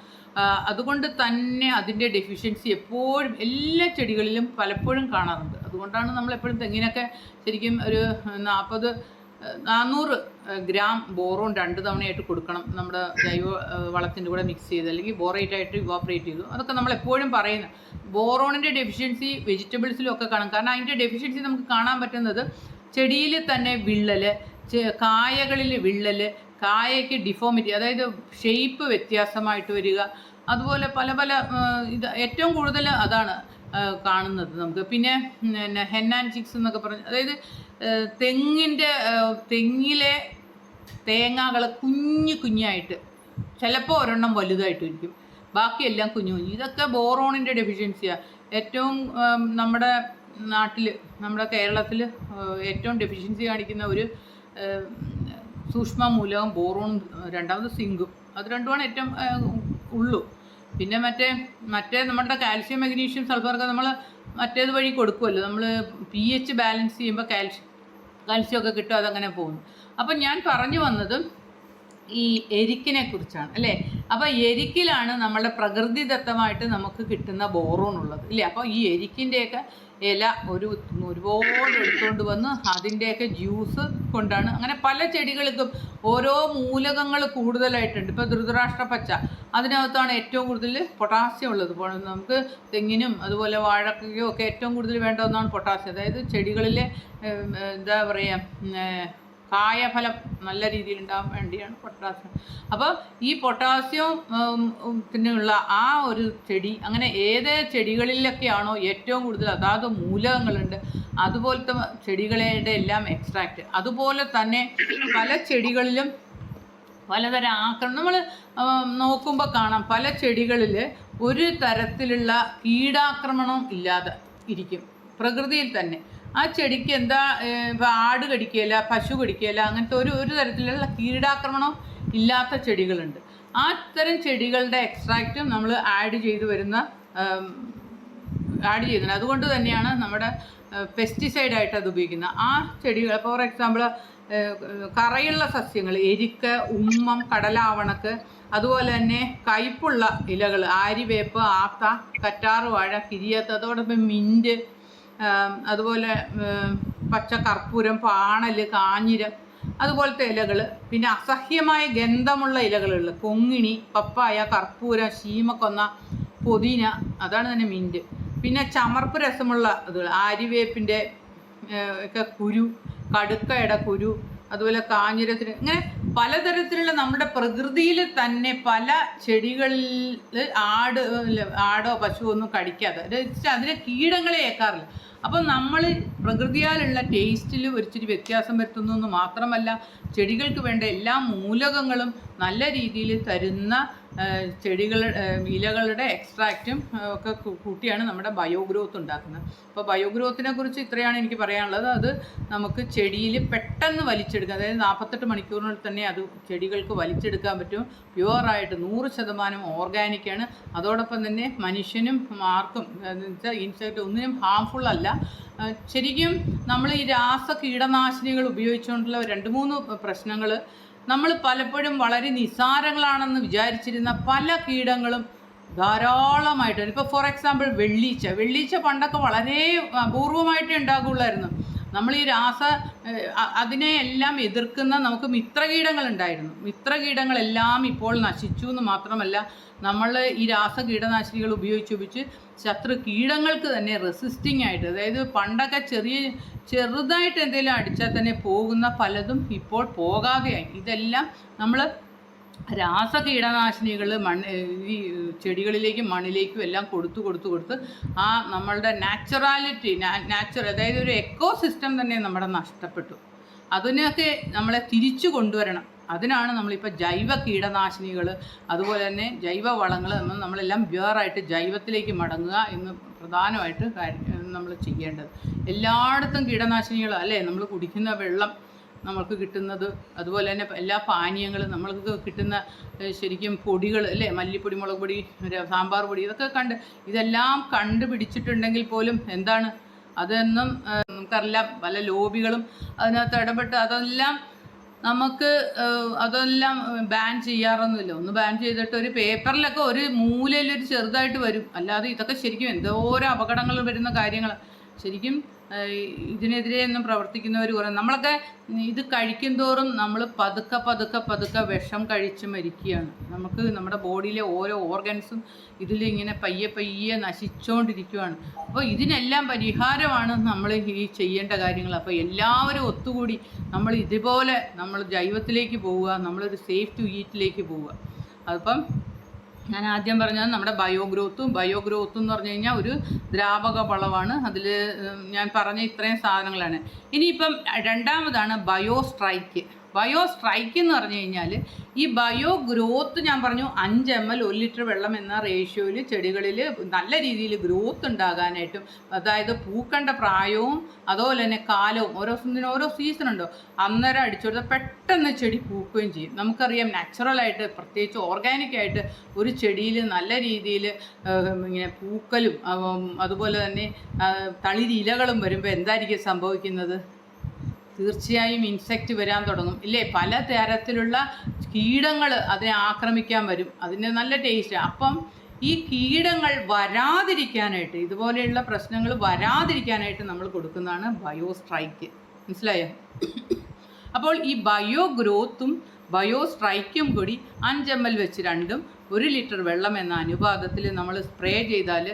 അതുകൊണ്ട് തന്നെ അതിൻ്റെ ഡെഫിഷ്യൻസി എപ്പോഴും എല്ലാ ചെടികളിലും പലപ്പോഴും കാണാറുണ്ട്. അതുകൊണ്ടാണ് നമ്മളെപ്പോഴും തെങ്ങിനൊക്കെ ശരിക്കും ഒരു 400 ഗ്രാം ബോറോൺ 2 തവണയായിട്ട് കൊടുക്കണം, നമ്മുടെ ജൈവ വളത്തിൻ്റെ കൂടെ മിക്സ് ചെയ്ത്, അല്ലെങ്കിൽ ബോറേറ്റായിട്ട് ഇവാപ്പറേറ്റ് ചെയ്തു. അതൊക്കെ നമ്മളെപ്പോഴും പറയുന്നത്. ബോറോണിൻ്റെ ഡെഫിഷ്യൻസി വെജിറ്റബിൾസിലും ഒക്കെ കാണും. കാരണം അതിൻ്റെ ഡെഫിഷ്യൻസി നമുക്ക് കാണാൻ പറ്റുന്നത് ചെടിയിൽ തന്നെ വിള്ളൽ, കായകളിൽ വിള്ളൽ, കായയ്ക്ക് ഡിഫോമിറ്റി, അതായത് ഷേപ്പ് വ്യത്യാസമായിട്ട് വരിക, അതുപോലെ പല ഇത് ഏറ്റവും കൂടുതൽ അതാണ് കാണുന്നത് നമുക്ക്. പിന്നെ ഹെൻ ആൻഡ് ചിക്സ് എന്നൊക്കെ പറഞ്ഞ്, അതായത് തെങ്ങിലെ തേങ്ങകൾ കുഞ്ഞായിട്ട്, ചിലപ്പോൾ ഒരെണ്ണം വലുതായിട്ടിരിക്കും, ബാക്കിയെല്ലാം കുഞ്ഞു. ഇതൊക്കെ ബോറോണിൻ്റെ ഡെഫിഷ്യൻസിയാണ്. ഏറ്റവും നമ്മുടെ നാട്ടിൽ, നമ്മുടെ കേരളത്തിൽ ഏറ്റവും ഡെഫിഷ്യൻസി കാണിക്കുന്ന ഒരു സൂക്ഷ്മ മൂലകം ബോറോൺ, രണ്ടാമത് സിങ്കും. അത് രണ്ടുമാണ് ഏറ്റവും ഉള്ളൂ. പിന്നെ മറ്റേ നമ്മുടെ കാൽസ്യം, മഗ്നീഷ്യം, സൾഫറൊക്കെ നമ്മൾ മറ്റേത് വഴി കൊടുക്കുമല്ലോ. നമ്മൾ pH ബാലൻസ് ചെയ്യുമ്പോൾ കാൽസ്യമൊക്കെ കിട്ടും, അതങ്ങനെ പോകുന്നു. അപ്പം ഞാൻ പറഞ്ഞു വന്നത് ഈ എരിക്കിനെ കുറിച്ചാണ് അല്ലേ. അപ്പോൾ എരിക്കിലാണ് നമ്മളുടെ പ്രകൃതിദത്തമായിട്ട് നമുക്ക് കിട്ടുന്ന ബോറോൺ ഉള്ളത് ഇല്ലേ. അപ്പോൾ ഈ എരിക്കിൻ്റെയൊക്കെ ഇല ഒരുപാട് എടുത്തുകൊണ്ട് വന്ന് അതിൻ്റെയൊക്കെ ജ്യൂസ് കൊണ്ടാണ് അങ്ങനെ പല ചെടികൾക്കും ഓരോ മൂലകങ്ങൾ കൂടുതലായിട്ടുണ്ട്. ഇപ്പോൾ ധൃതരാഷ്ട്ര പച്ച അതിനകത്താണ് ഏറ്റവും കൂടുതൽ പൊട്ടാസ്യം ഉള്ളത്. നമുക്ക് തെങ്ങിനും അതുപോലെ വാഴയ്ക്കും ഒക്കെ ഏറ്റവും കൂടുതൽ വേണ്ട ഒന്നാണ് പൊട്ടാസ്യം. അതായത് ചെടികളിലെ എന്താ പറയുക കായഫലം നല്ല രീതിയിൽ ഉണ്ടാകാൻ വേണ്ടിയാണ് പൊട്ടാസ്യം. അപ്പോൾ ഈ പൊട്ടാസ്യത്തിനുള്ള ആ ഒരു ചെടി അങ്ങനെ ഏത് ചെടികളിലൊക്കെയാണോ ഏറ്റവും കൂടുതൽ അതാത് മൂലകങ്ങളുണ്ട് അതുപോലത്തെ ചെടികളുടെ എല്ലാം എക്സ്ട്രാക്റ്റ്. അതുപോലെ തന്നെ പല ചെടികളിലും പലതരം ആക്രമണം നമ്മൾ നോക്കുമ്പോൾ കാണാം. പല ചെടികളിൽ ഒരു തരത്തിലുള്ള കീടാക്രമണം ഇല്ലാതെ ഇരിക്കും പ്രകൃതിയിൽ തന്നെ. ആ ചെടിക്ക് എന്താ ഇപ്പോൾ ആട് കടിക്കുകയില്ല, പശു കടിക്കുകയില്ല, അങ്ങനത്തെ ഒരു തരത്തിലുള്ള കീടാക്രമണം ഇല്ലാത്ത ചെടികളുണ്ട്. ആ തരം ചെടികളുടെ എക്സ്ട്രാക്റ്റും നമ്മൾ ആഡ് ചെയ്യുന്നുണ്ട്. അതുകൊണ്ട് തന്നെയാണ് നമ്മുടെ പെസ്റ്റിസൈഡായിട്ട് അത് ഉപയോഗിക്കുന്നത്. ആ ചെടികൾ ഫോർ എക്സാമ്പിൾ കറയുള്ള സസ്യങ്ങൾ എരിക്ക്, ഉമ്മം, കടലാവണക്ക്, അതുപോലെ തന്നെ കയ്പുള്ള ഇലകൾ ആര്യവേപ്പ്, ആത്ത, കറ്റാറ് വാഴ, കിരിയത്ത്, അതോടൊപ്പം മിൻറ്റ്, അതുപോലെ പച്ച കർപ്പൂരം, പാണൽ, കാഞ്ഞിരം അതുപോലത്തെ ഇലകൾ. പിന്നെ അസഹ്യമായ ഗന്ധമുള്ള ഇലകളുള്ള കൊങ്ങിണി, പപ്പായ, കർപ്പൂരം, ശീമക്കൊന്ന, പുതിന, അതാണ് തന്നെ മിൻറ്റ്. പിന്നെ ചമർപ്പ് രസമുള്ള ഇത് ആര്യവേപ്പിൻ്റെ ഒക്കെ കുരു, കടുക്കയുടെ കുരു, അതുപോലെ കാഞ്ഞിരത്തിന്, ഇങ്ങനെ പലതരത്തിലുള്ള നമ്മുടെ പ്രകൃതിയിൽ തന്നെ പല ചെടികളിൽ ആടോ പശുവോ ഒന്നും കടിക്കാതെ അതിന് കീടങ്ങളെ ഏക്കാറില്ല. അപ്പം നമ്മൾ പ്രകൃതിയാലുള്ള ടേസ്റ്റിൽ ഒരിച്ചിരി വ്യത്യാസം വരുത്തുന്നു എന്ന് മാത്രമല്ല ചെടികൾക്ക് വേണ്ട എല്ലാ മൂലകങ്ങളും നല്ല രീതിയിൽ തരുന്ന ഇലകളുടെ എക്സ്ട്രാക്റ്റും ഒക്കെ കൂട്ടിയാണ് നമ്മുടെ ബയോഗ്രോത്ത് ഉണ്ടാക്കുന്നത്. അപ്പോൾ ബയോഗ്രോത്തിനെ കുറിച്ച് ഇത്രയാണ് എനിക്ക് പറയാനുള്ളത്. അത് നമുക്ക് ചെടിയിൽ പെട്ടെന്ന് വലിച്ചെടുക്കാം. അതായത് 48 മണിക്കൂറിനുള്ളിൽ തന്നെ അത് ചെടികൾക്ക് വലിച്ചെടുക്കാൻ പറ്റും. പ്യുവറായിട്ട് 100% ഓർഗാനിക്കാണ്. അതോടൊപ്പം തന്നെ മനുഷ്യനും ആർക്കും ഇൻസെക്റ്റ് ഒന്നിനും ഹാംഫുൾ അല്ല. ശരിക്കും നമ്മൾ ഈ രാസ കീടനാശിനികൾ ഉപയോഗിച്ചുകൊണ്ടുള്ള 2-3 പ്രശ്നങ്ങൾ നമ്മൾ പലപ്പോഴും വളരെ നിസ്സാരങ്ങളാണെന്ന് വിചാരിച്ചിരുന്ന പല കീടങ്ങളും ധാരാളമായിട്ട്. ഇപ്പോൾ ഫോർ എക്സാമ്പിൾ വെള്ളീച്ച പണ്ടൊക്കെ വളരെ അപൂർവമായിട്ടേ ഉണ്ടാകുള്ളായിരുന്നു. നമ്മൾ ഈ അതിനെ എല്ലാം എതിർക്കുന്ന നമുക്ക് മിത്രകീടങ്ങളുണ്ടായിരുന്നു. മിത്രകീടങ്ങളെല്ലാം ഇപ്പോൾ നശിച്ചു എന്ന് മാത്രമല്ല നമ്മൾ ഈ കീടനാശിനികൾ ഉപയോഗിച്ച് ശത്രു കീടങ്ങൾക്ക് തന്നെ റെസിസ്റ്റിംഗ് ആയിട്ട്, അതായത് പണ്ടൊക്കെ ചെറുതായിട്ട് എന്തെങ്കിലും അടിച്ചാൽ തന്നെ പോകുന്ന പലതും ഇപ്പോൾ പോകാതെയായി. ഇതെല്ലാം നമ്മൾ കീടനാശിനികൾ ഈ ചെടികളിലേക്കും മണ്ണിലേക്കും എല്ലാം കൊടുത്ത് ആ നമ്മളുടെ അതായത് ഒരു എക്കോ സിസ്റ്റം തന്നെ നമ്മുടെ നഷ്ടപ്പെട്ടു. അതിനൊക്കെ നമ്മളെ തിരിച്ചു കൊണ്ടുവരണം. അതിനാണ് നമ്മളിപ്പോൾ ജൈവ കീടനാശിനികൾ അതുപോലെ തന്നെ ജൈവ വളങ്ങൾ നമ്മളെല്ലാം പ്യുവറായിട്ട് ജൈവത്തിലേക്ക് മടങ്ങുക എന്ന് പ്രധാനമായിട്ട് നമ്മൾ ചെയ്യേണ്ടത്. എല്ലായിടത്തും കീടനാശിനികൾ അല്ലേ. നമ്മൾ കുടിക്കുന്ന വെള്ളം നമ്മൾക്ക് കിട്ടുന്നത്, അതുപോലെ തന്നെ എല്ലാ പാനീയങ്ങളും നമ്മൾക്ക് കിട്ടുന്ന ശരിക്കും പൊടികൾ അല്ലേ, മല്ലിപ്പൊടി, മുളക് പൊടി, സാമ്പാർ പൊടി, ഇതൊക്കെ ഇതെല്ലാം കണ്ടുപിടിച്ചിട്ടുണ്ടെങ്കിൽ പോലും എന്താണ് അതൊന്നും നമുക്കറിയാം. പല ലോബികളും അതിനകത്ത് ഇടപെട്ട് അതെല്ലാം ബാൻ ചെയ്യാറൊന്നുമില്ല. ഒന്ന് ബാൻ ചെയ്തിട്ട് ഒരു പേപ്പറിലൊക്കെ ഒരു മൂലയിലൊരു ചെറുതായിട്ട് വരും. അല്ലാതെ ഇതൊക്കെ ശരിക്കും എന്തോരം അപകടങ്ങൾ വരുന്ന കാര്യങ്ങൾ. ശരിക്കും ഇതിനെതിരെ ഒന്നും പ്രവർത്തിക്കുന്നവർ കുറയും. നമ്മളൊക്കെ ഇത് കഴിക്കും തോറും നമ്മൾ പതുക്കെ വിഷം കഴിച്ച് മരിക്കുകയാണ്. നമുക്ക് നമ്മുടെ ബോഡിയിലെ ഓരോ ഓർഗൻസും ഇതിലിങ്ങനെ പയ്യെ നശിച്ചുകൊണ്ടിരിക്കുകയാണ്. അപ്പോൾ ഇതിനെല്ലാം പരിഹാരമാണ് നമ്മൾ ഈ ചെയ്യേണ്ട കാര്യങ്ങൾ. അപ്പോൾ എല്ലാവരും ഒത്തുകൂടി നമ്മൾ ഇതുപോലെ നമ്മൾ ജൈവത്തിലേക്ക് പോവുക, നമ്മളൊരു സേഫ് ടു ഈറ്റിലേക്ക് പോവുക. അതിപ്പം ഞാൻ ആദ്യം പറഞ്ഞത് നമ്മുടെ ബയോഗ്രോത്ത് എന്ന് പറഞ്ഞു കഴിഞ്ഞാൽ ഒരു ദ്രാവക വളമാണ്. അതിൽ ഞാൻ പറഞ്ഞ ഇത്രയും സാധനങ്ങളാണ്. ഇനിയിപ്പം രണ്ടാമതാണ് ബയോസ്ട്രൈക്ക് എന്ന് പറഞ്ഞു കഴിഞ്ഞാൽ ഈ ബയോഗ്രോത്ത് ഞാൻ പറഞ്ഞു 5 ml 1 ലിറ്റർ വെള്ളം എന്ന റേഷ്യോയിൽ ചെടികളിൽ നല്ല രീതിയിൽ ഗ്രോത്ത് ഉണ്ടാകാനായിട്ടും, അതായത് പൂക്കേണ്ട പ്രായവും അതുപോലെ തന്നെ കാലവും ഓരോ സീസണുണ്ടോ അന്നേരം അടിച്ചു കൊടുത്താൽ പെട്ടെന്ന് ചെടി പൂക്കുകയും ചെയ്യും. നമുക്കറിയാം നാച്ചുറലായിട്ട് പ്രത്യേകിച്ച് ഓർഗാനിക്കായിട്ട് ഒരു ചെടിയിൽ നല്ല രീതിയിൽ ഇങ്ങനെ പൂക്കലും അതുപോലെ തന്നെ തളിരിലകളും വരുമ്പോൾ എന്തായിരിക്കും സംഭവിക്കുന്നത്? തീർച്ചയായും ഇൻസെക്റ്റ് വരാൻ തുടങ്ങും ഇല്ലേ, പല തരത്തിലുള്ള കീടങ്ങൾ അതിനെ ആക്രമിക്കാൻ വരും, അതിന് നല്ല ടേസ്റ്റ്. അപ്പം ഈ കീടങ്ങൾ വരാതിരിക്കാനായിട്ട്, ഇതുപോലെയുള്ള പ്രശ്നങ്ങൾ വരാതിരിക്കാനായിട്ട് നമ്മൾ കൊടുക്കുന്നതാണ് ബയോ സ്ട്രൈക്ക്. മനസ്സിലായോ? അപ്പോൾ ഈ ബയോ ഗ്രോത്തും ബയോ സ്ട്രൈക്കും കൂടി 5 ml വെച്ച് രണ്ടും 1 ലിറ്റർ വെള്ളം എന്ന അനുപാതത്തിൽ നമ്മൾ സ്പ്രേ ചെയ്താൽ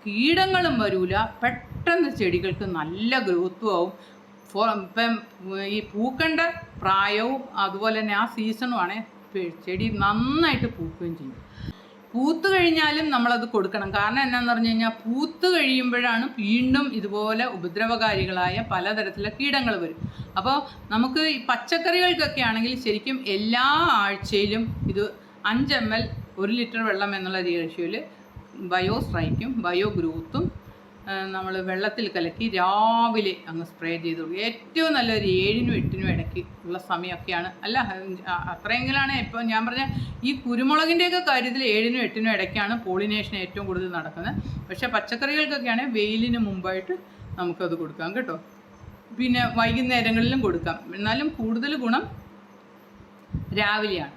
കീടങ്ങളും വരൂല, പെട്ടെന്ന് ചെടികൾക്ക് നല്ല ഗ്രോത്തും ആവും. ഇപ്പം ഈ പൂക്കേണ്ട പ്രായവും അതുപോലെ തന്നെ ആ സീസണുമാണ്, ചെടി നന്നായിട്ട് പൂക്കുകയും ചെയ്യും. പൂത്ത് കഴിഞ്ഞാലും നമ്മളത് കൊടുക്കണം. കാരണം എന്നാന്ന് പറഞ്ഞു കഴിഞ്ഞാൽ പൂത്ത് കഴിയുമ്പോഴാണ് വീണ്ടും ഇതുപോലെ ഉപദ്രവകാരികളായ പലതരത്തിലുള്ള കീടങ്ങൾ വരും. അപ്പോൾ നമുക്ക് ഈ പച്ചക്കറികൾക്കൊക്കെ ആണെങ്കിൽ ശരിക്കും എല്ലാ ആഴ്ചയിലും ഇത് 5 ml 1 ലിറ്റർ വെള്ളം എന്നുള്ള റേഷ്യോയിൽ ബയോ സ്ട്രൈക്കും ബയോ ഗ്രോത്തും നമ്മൾ വെള്ളത്തിൽ കലക്കി രാവിലെ അങ്ങ് സ്പ്രേ ചെയ്ത് കൊടുക്കും. ഏറ്റവും നല്ലൊരു 7-നും 8-നും ഇടയ്ക്ക് ഉള്ള സമയമൊക്കെയാണ്. അല്ല, അത്രയെങ്കിലാണ്. ഇപ്പോൾ ഞാൻ പറഞ്ഞ ഈ കുരുമുളകിൻ്റെയൊക്കെ കാര്യത്തിൽ 7-നും 8-നും ഇടയ്ക്കാണ് പോളിനേഷൻ ഏറ്റവും കൂടുതൽ നടക്കുന്നത്. പക്ഷേ പച്ചക്കറികൾക്കൊക്കെയാണ് വെയിലിന് മുമ്പായിട്ട് നമുക്കത് കൊടുക്കാം കേട്ടോ. പിന്നെ വൈകുന്നേരങ്ങളിലും കൊടുക്കാം. എന്നാലും കൂടുതൽ ഗുണം രാവിലെയാണ്.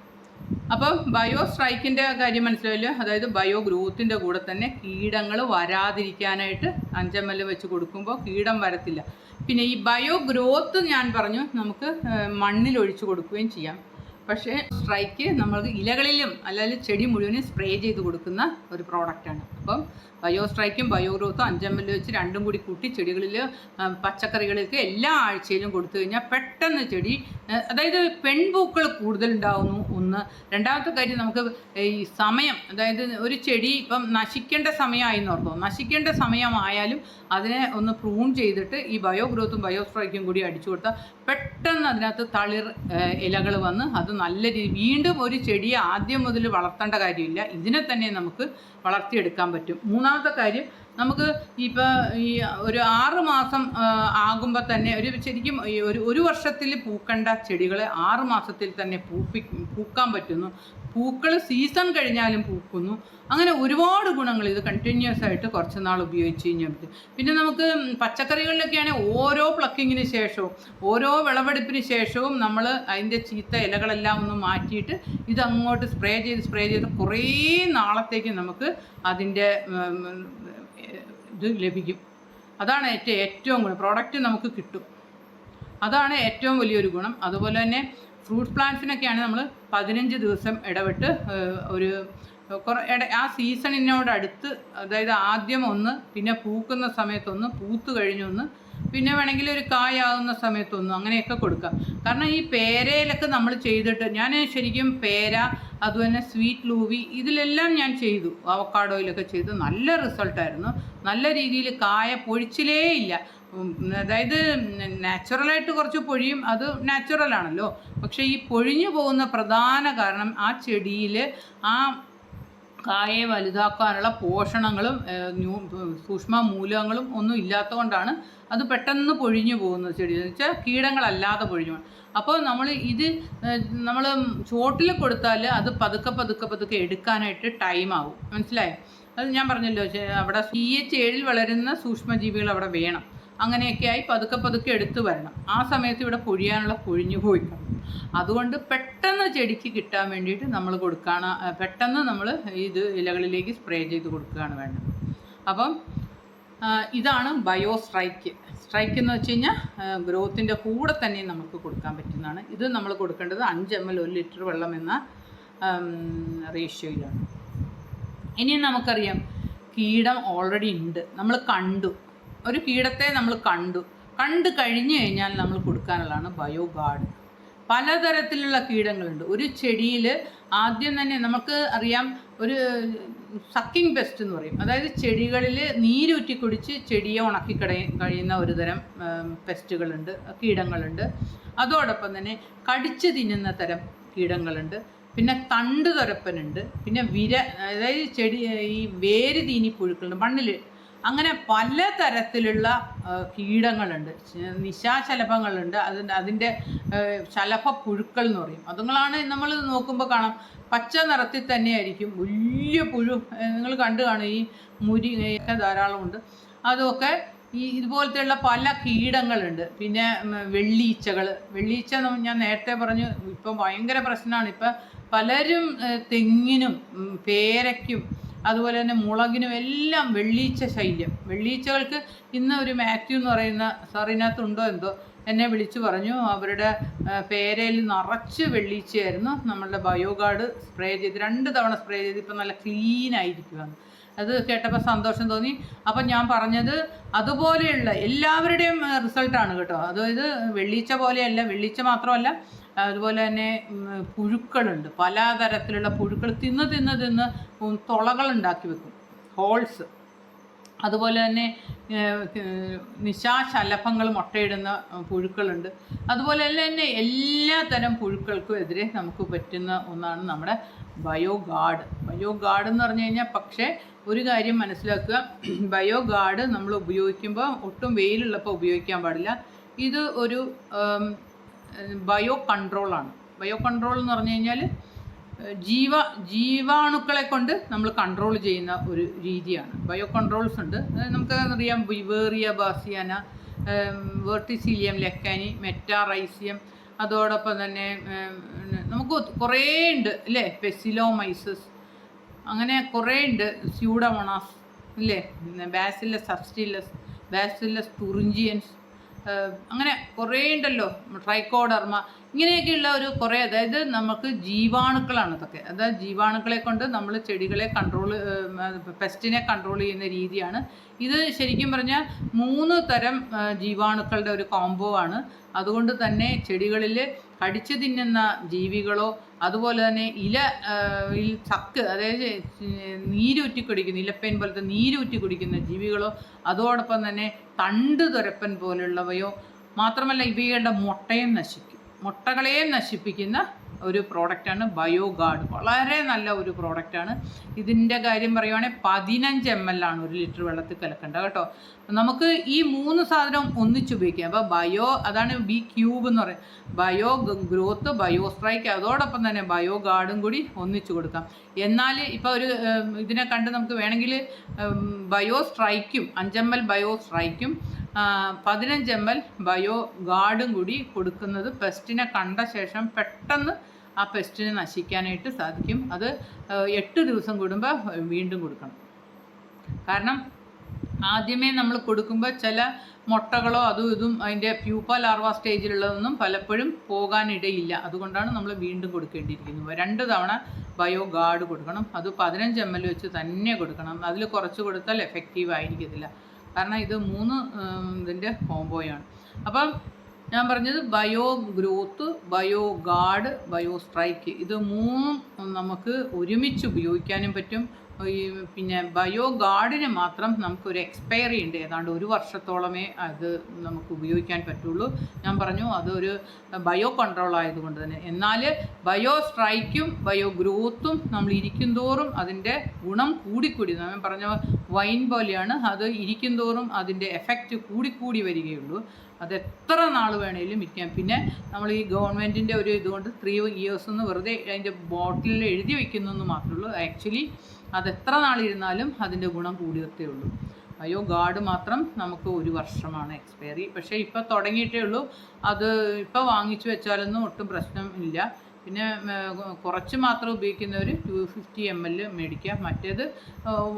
അപ്പോൾ ബയോ സ്ട്രൈക്കിൻ്റെ കാര്യം മനസ്സിലായല്ലോ. അതായത് ബയോ ഗ്രോത്തിൻ്റെ കൂടെ തന്നെ കീടങ്ങൾ വരാതിരിക്കാനായിട്ട് 5 ml വെച്ച് കൊടുക്കുമ്പോൾ കീടം വരത്തില്ല. പിന്നെ ഈ ബയോ ഗ്രോത്ത് ഞാൻ പറഞ്ഞു നമുക്ക് മണ്ണിലൊഴിച്ച് കൊടുക്കുകയും ചെയ്യാം. പക്ഷേ സ്ട്രൈക്ക് നമ്മൾക്ക് ഇലകളിലും അല്ലെങ്കിൽ ചെടി മുഴുവനും സ്പ്രേ ചെയ്ത് കൊടുക്കുന്ന ഒരു പ്രോഡക്റ്റാണ്. അപ്പം ബയോ സ്ട്രൈക്കും ബയോ ഗ്രോത്തും 5 ml വെച്ച് രണ്ടും കൂടി കൂട്ടി ചെടികളിൽ പച്ചക്കറികളിലേക്ക് എല്ലാ ആഴ്ചയിലും കൊടുത്തു കഴിഞ്ഞാൽ പെട്ടെന്ന് ചെടി, അതായത് പെൺപൂക്കൾ കൂടുതലുണ്ടാവുന്നു ഒന്ന്. രണ്ടാമത്തെ കാര്യം, നമുക്ക് ഈ സമയം, അതായത് ഒരു ചെടി ഇപ്പം നശിക്കേണ്ട സമയമായി എന്ന് ഓർത്തോ, നശിക്കേണ്ട സമയമായാലും അതിനെ ഒന്ന് പ്രൂൺ ചെയ്തിട്ട് ഈ ബയോ ഗ്രോത്തും ബയോ സ്ട്രൈക്കും കൂടി അടിച്ചു കൊടുത്താൽ പെട്ടെന്ന് അതിനകത്ത് തളിർ ഇലകൾ വന്ന് അത് നല്ല രീതി വീണ്ടും ഒരു ചെടിയെ ആദ്യം മുതൽ വളർത്തേണ്ട കാര്യമില്ല, ഇതിനെ തന്നെ നമുക്ക് വളർത്തിയെടുക്കാൻ പറ്റും. മൂന്നാമത്തെ കാര്യം, നമുക്ക് ഇപ്പോൾ ഈ ഒരു 6 മാസം ആകുമ്പോൾ തന്നെ ശരിക്കും ഒരു വർഷത്തിൽ പൂക്കേണ്ട ചെടികളെ 6 മാസത്തിൽ തന്നെ പൂക്കാൻ പറ്റുന്നു. പൂക്കൾ സീസൺ കഴിഞ്ഞാലും പൂക്കുന്നു. അങ്ങനെ ഒരുപാട് ഗുണങ്ങൾ ഇത് കണ്ടിന്യൂസ് ആയിട്ട് കുറച്ച് നാൾ ഉപയോഗിച്ച് കഴിഞ്ഞാൽ പറ്റും. പിന്നെ നമുക്ക് പച്ചക്കറികളിലൊക്കെയാണ് ഓരോ പ്ലക്കിങ്ങിന് ശേഷവും ഓരോ വിളവെടുപ്പിന് ശേഷവും നമ്മൾ അതിൻ്റെ ചീത്ത ഇലകളെല്ലാം ഒന്ന് മാറ്റിയിട്ട് ഇതങ്ങോട്ട് സ്പ്രേ ചെയ്ത് കുറേ നാളത്തേക്ക് നമുക്ക് അതിൻ്റെ ഇത് ലഭിക്കും. അതാണ് ഏറ്റവും ഗുണം. പ്രോഡക്റ്റ് നമുക്ക് കിട്ടും. അതാണ് ഏറ്റവും വലിയൊരു ഗുണം. അതുപോലെ തന്നെ ഫ്രൂട്ട്സ് പ്ലാന്റ്സിനൊക്കെയാണ് നമ്മൾ 15 ദിവസം ഇടവിട്ട് ആ സീസണിനോടടുത്ത്, അതായത് ആദ്യം ഒന്ന്, പിന്നെ പൂക്കുന്ന സമയത്തൊന്ന്, പൂത്ത് കഴിഞ്ഞൊന്ന്, പിന്നെ വേണമെങ്കിൽ ഒരു കായാകുന്ന സമയത്തൊന്നും, അങ്ങനെയൊക്കെ കൊടുക്കാം. കാരണം ഈ പേരയിലൊക്കെ നമ്മൾ ചെയ്തിട്ട്, ഞാൻ ശരിക്കും പേര, അതുപോലെ സ്വീറ്റ് ലൂവി, ഇതിലെല്ലാം ഞാൻ ചെയ്തു. അവക്കാഡോയിലൊക്കെ ചെയ്തു. നല്ല റിസൾട്ടായിരുന്നു. നല്ല രീതിയിൽ കായ പൊഴിച്ചിലേ ഇല്ല. അതായത് നാച്ചുറലായിട്ട് കുറച്ച് പൊഴിയും, അത് നാച്ചുറലാണല്ലോ. പക്ഷേ ഈ പൊഴിഞ്ഞു പോകുന്ന പ്രധാന കാരണം ആ ചെടിയിൽ ആ കായയെ വലുതാക്കാനുള്ള പോഷണങ്ങളും സൂക്ഷ്മ മൂലകങ്ങളും ഒന്നും ഇല്ലാത്തതുകൊണ്ടാണ് അത് പെട്ടെന്ന് പൊഴിഞ്ഞു പോകുന്നത്. ചെടി എന്ന് വെച്ചാൽ കീടങ്ങളല്ലാതെ പൊഴിഞ്ഞു പോകും. അപ്പോൾ നമ്മൾ ചോട്ടിൽ കൊടുത്താൽ അത് പതുക്കെ എടുക്കാനായിട്ട് ടൈമാവും. മനസ്സിലായോ? അത് ഞാൻ പറഞ്ഞല്ലോ, അവിടെ pH 7 വളരുന്ന സൂക്ഷ്മജീവികൾ അവിടെ വേണം. അങ്ങനെയൊക്കെയായി പതുക്കെ എടുത്തു വരണം. ആ സമയത്ത് ഇവിടെ പൊഴിഞ്ഞു പോയി. അതുകൊണ്ട് പെട്ടെന്ന് ചെടിക്ക് കിട്ടാൻ വേണ്ടിയിട്ട് നമ്മൾ പെട്ടെന്ന് നമ്മൾ ഇത് ഇലകളിലേക്ക് സ്പ്രേ ചെയ്ത് കൊടുക്കുകയാണ് വേണ്ടത്. അപ്പം ഇതാണ് ബയോ സ്ട്രൈക്ക്. എന്ന് വെച്ച് കഴിഞ്ഞാൽ ഗ്രോത്തിൻ്റെ കൂടെ തന്നെ നമുക്ക് കൊടുക്കാൻ പറ്റുന്നതാണ്. ഇത് നമ്മൾ കൊടുക്കേണ്ടത് 5 ml 1 ലിറ്റർ വെള്ളം എന്ന റേഷ്യോയിലാണ്. ഇനിയും നമുക്കറിയാം, കീടം ഓൾറെഡി ഉണ്ട്. നമ്മൾ കണ്ടു, ഒരു കീടത്തെ നമ്മൾ കണ്ടു കഴിഞ്ഞു കഴിഞ്ഞാൽ നമ്മൾ കൊടുക്കാനുള്ളതാണ് ബയോ ഗാർഡ്. പലതരത്തിലുള്ള കീടങ്ങളുണ്ട്. ഒരു ചെടിയിൽ ആദ്യം തന്നെ നമുക്ക് അറിയാം, ഒരു സക്കിംഗ് പെസ്റ്റ് എന്ന് പറയും. അതായത് ചെടികളിൽ നീരൂറ്റി കുടിച്ച് ചെടിയെ ഉണക്കി കഴിയുന്ന ഒരു തരം പെസ്റ്റുകളുണ്ട്, കീടങ്ങളുണ്ട്. അതോടൊപ്പം തന്നെ കടിച്ച് തിന്നുന്ന തരം കീടങ്ങളുണ്ട്. പിന്നെ തണ്ട് തുരപ്പനുണ്ട്. പിന്നെ അതായത് ഈ വേര് തീനി പുഴുക്കളുണ്ട് മണ്ണിൽ. അങ്ങനെ പലതരത്തിലുള്ള കീടങ്ങളുണ്ട്. നിശാശലഭങ്ങളുണ്ട്. അതിൻ്റെ ശലഭ പുഴുക്കൾ എന്ന് പറയും. അതുങ്ങളാണ് നമ്മൾ നോക്കുമ്പോൾ കാണാം, പച്ച നിറത്തിൽ തന്നെയായിരിക്കും. വലിയ പുഴു നിങ്ങൾ കണ്ടു കാണും. ഈ മുരി ധാരാളമുണ്ട്. അതൊക്കെ ഇതുപോലത്തെയുള്ള പല കീടങ്ങളുണ്ട്. പിന്നെ വെള്ളീച്ച ഞാൻ നേരത്തെ പറഞ്ഞു ഇപ്പം ഭയങ്കര പ്രശ്നമാണ്. ഇപ്പം പലരും തെങ്ങിനും പേരയ്ക്കും അതുപോലെ തന്നെ മുളകിനും എല്ലാം വെള്ളീച്ച ശല്യം. വെള്ളീച്ചകൾക്ക് ഇന്ന് ഒരു മാത്യു എന്ന് പറയുന്ന സാറിനകത്തുണ്ടോ എന്തോ എന്നെ വിളിച്ചു പറഞ്ഞു അവരുടെ പേരയിൽ നിറച്ച് വെള്ളീച്ചയായിരുന്നു. നമ്മളുടെ ബയോഗാർഡ് സ്പ്രേ ചെയ്ത് 2 തവണ സ്പ്രേ ചെയ്ത് ഇപ്പം നല്ല ക്ലീൻ ആയിരിക്കുവാണ്. അത് കേട്ടപ്പോൾ സന്തോഷം തോന്നി. അപ്പം ഞാൻ പറഞ്ഞത് അതുപോലെയുള്ള എല്ലാവരുടെയും റിസൾട്ടാണ് കേട്ടോ. അതായത് വെള്ളീച്ച പോലെയല്ല, വെള്ളീച്ച മാത്രമല്ല അതുപോലെ തന്നെ പുഴുക്കളുണ്ട്, പലതരത്തിലുള്ള പുഴുക്കൾ തിന്ന് തുളകൾ ഉണ്ടാക്കി വെക്കും, ഹോൾസ്. അതുപോലെ തന്നെ നിശാശലഭങ്ങൾ മുട്ടയിടുന്ന പുഴുക്കളുണ്ട്. അതുപോലെ തന്നെ എല്ലാ തരം പുഴുക്കൾക്കും എതിരെ നമുക്ക് പറ്റുന്ന ഒന്നാണ് നമ്മുടെ ബയോഗാർഡ് എന്ന് പറഞ്ഞു കഴിഞ്ഞാൽ. പക്ഷേ ഒരു കാര്യം മനസ്സിലാക്കുക, ബയോഗാർഡ് നമ്മൾ ഉപയോഗിക്കുമ്പോൾ ഒട്ടും വെയിലുള്ളപ്പോൾ ഉപയോഗിക്കാൻ പാടില്ല. ഇത് ഒരു ബയോ കൺട്രോളാണ്. ബയോ കൺട്രോൾ എന്ന് പറഞ്ഞു കഴിഞ്ഞാൽ ജീവാണുക്കളെ കൊണ്ട് നമ്മൾ കൺട്രോൾ ചെയ്യുന്ന ഒരു രീതിയാണ്. ബയോ കൺട്രോൾസ് ഉണ്ട്, നമുക്കറിയാം. ബിവേറിയ ബാസിയാന, വെർട്ടിസിലിയം ലെക്കാനി, മെറ്റാറൈസിയം, അതോടൊപ്പം തന്നെ നമുക്ക് കുറേ ഉണ്ട് അല്ലേ, പെസിലോമൈസസ്, അങ്ങനെ കുറേ ഉണ്ട്, സ്യൂഡോമോണാസ് അല്ലേ, ബാസില്ലസ് തുറിഞ്ചിയൻസ്, അങ്ങനെ കുറേ ഉണ്ടല്ലോ, ട്രൈക്കോഡർമ, ഇങ്ങനെയൊക്കെയുള്ള ഒരു കുറേ, അതായത് നമുക്ക് ജീവാണുക്കളാണ് ഇതൊക്കെ. അതായത് ജീവാണുക്കളെ കൊണ്ട് നമ്മൾ ചെടികളെ പെസ്റ്റിനെ കൺട്രോൾ ചെയ്യുന്ന രീതിയാണ് ഇത്. ശരിക്കും പറഞ്ഞാൽ 3 തരം ജീവാണുക്കളുടെ ഒരു കോംബോ ആണ്. അതുകൊണ്ട് തന്നെ ചെടികളിൽ കടിച്ചു തിന്നുന്ന ജീവികളോ അതുപോലെ തന്നെ ചക്ക്, അതായത് നീരൂറ്റി കുടിക്കുന്ന ഇലപ്പേൻ പോലത്തെ നീരൂറ്റി കുടിക്കുന്ന ജീവികളോ അതോടൊപ്പം തന്നെ തണ്ട് തുരപ്പൻ പോലുള്ളവയോ മാത്രമല്ല ഇവയുടെ മുട്ടകളെയും നശിപ്പിക്കുന്ന ഒരു പ്രോഡക്റ്റാണ് ബയോഗാർഡ്. വളരെ നല്ല ഒരു പ്രോഡക്റ്റാണ്. ഇതിൻ്റെ കാര്യം പറയുവാണെങ്കിൽ 15 ml ആണ് 1 ലിറ്റർ വെള്ളത്തിൽ കലക്കേണ്ടത് കേട്ടോ. നമുക്ക് ഈ 3 സാധനവും ഒന്നിച്ചുപയോഗിക്കാം. അപ്പോൾ അതാണ് B³ എന്ന് പറയും. ബയോ ഗ്രോത്ത്, ബയോ സ്ട്രൈക്ക്, അതോടൊപ്പം തന്നെ ബയോഗാർഡും കൂടി ഒന്നിച്ചു കൊടുക്കാം. എന്നാൽ ഇപ്പോൾ ഇതിനെ കണ്ട് നമുക്ക് വേണമെങ്കിൽ ബയോ സ്ട്രൈക്കും 5 ml ബയോ സ്ട്രൈക്കും 15 ml ബയോഗാർഡും കൂടി കൊടുക്കുന്നത് പെസ്റ്റിനെ കണ്ട ശേഷം പെട്ടെന്ന് ആ പെസ്റ്റിനെ നശിക്കാനായിട്ട് സാധിക്കും. അത് 8 ദിവസം കൂടുമ്പോൾ വീണ്ടും കൊടുക്കണം. കാരണം ആദ്യമേ നമ്മൾ കൊടുക്കുമ്പോൾ ചില മുട്ടകളോ അതും ഇതും അതിൻ്റെ പ്യൂപ്പ ലാർവ സ്റ്റേജിലുള്ളതൊന്നും പലപ്പോഴും പോകാനിടയില്ല. അതുകൊണ്ടാണ് നമ്മൾ വീണ്ടും കൊടുക്കേണ്ടിയിരിക്കുന്നത്. 2 തവണ ബയോഗാർഡ് കൊടുക്കണം. അത് 15 ml വെച്ച് തന്നെ കൊടുക്കണം. അതിൽ കുറച്ച് കൊടുത്താൽ എഫക്റ്റീവ് ആയിരിക്കത്തില്ല. കാരണം ഇത് 3 ഇതിൻ്റെ കോംബോയാണ്. അപ്പം ഞാൻ പറഞ്ഞത് ബയോ ഗ്രോത്ത്, ബയോഗാർഡ്, ബയോ സ്ട്രൈക്ക്, ഇത് 3 നമുക്ക് ഒരുമിച്ച് ഉപയോഗിക്കാനും പറ്റും. പിന്നെ ബയോഗാർഡിന് മാത്രം നമുക്കൊരു എക്സ്പയറി ഉണ്ട്, ഏതാണ്ട് 1 വർഷത്തോളമേ അത് നമുക്ക് ഉപയോഗിക്കാൻ പറ്റുള്ളൂ. ഞാൻ പറഞ്ഞു അതൊരു ബയോ കൺട്രോൾ ആയതുകൊണ്ട് തന്നെ. എന്നാൽ ബയോ സ്ട്രൈക്കും ബയോ ഗ്രോത്തും നമ്മൾ ഇരിക്കും തോറും അതിൻ്റെ ഗുണം കൂടിക്കൂടി, ഞാൻ പറഞ്ഞ വൈൻ പോലെയാണ്, അത് ഇരിക്കും തോറും അതിൻ്റെ എഫക്റ്റ് കൂടിക്കൂടി വരികയുള്ളൂ. അത് എത്ര നാൾ വേണേലും ഇരിക്കാം. പിന്നെ നമ്മൾ ഈ ഗവൺമെൻറ്റിൻ്റെ ഒരു ഇതുകൊണ്ട് 3 years എന്ന് വെറുതെ അതിൻ്റെ ബോട്ടിലിൽ എഴുതി വയ്ക്കുന്നു മാത്രമേ ഉള്ളൂ. ആക്ച്വലി അതെത്ര നാളിരുന്നാലും അതിൻ്റെ ഗുണം കൂടിയതേ ഉള്ളൂ. ബയോഗാർഡ് മാത്രം നമുക്ക് 1 വർഷമാണ് എക്സ്പയറി. പക്ഷേ ഇപ്പോൾ തുടങ്ങിയിട്ടേ ഉള്ളൂ. അത് ഇപ്പോൾ വാങ്ങിച്ചു വെച്ചാലൊന്നും ഒട്ടും പ്രശ്നം ഇല്ല. പിന്നെ കുറച്ച് മാത്രം ഉപയോഗിക്കുന്നവർ 250 ml മേടിക്കുക. മറ്റേത്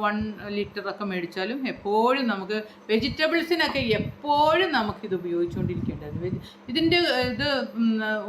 1 ലിറ്ററൊക്കെ മേടിച്ചാലും എപ്പോഴും നമുക്ക് വെജിറ്റബിൾസിനൊക്കെ എപ്പോഴും നമുക്കിത് ഉപയോഗിച്ചുകൊണ്ടിരിക്കേണ്ടത്. ഇതിൻ്റെ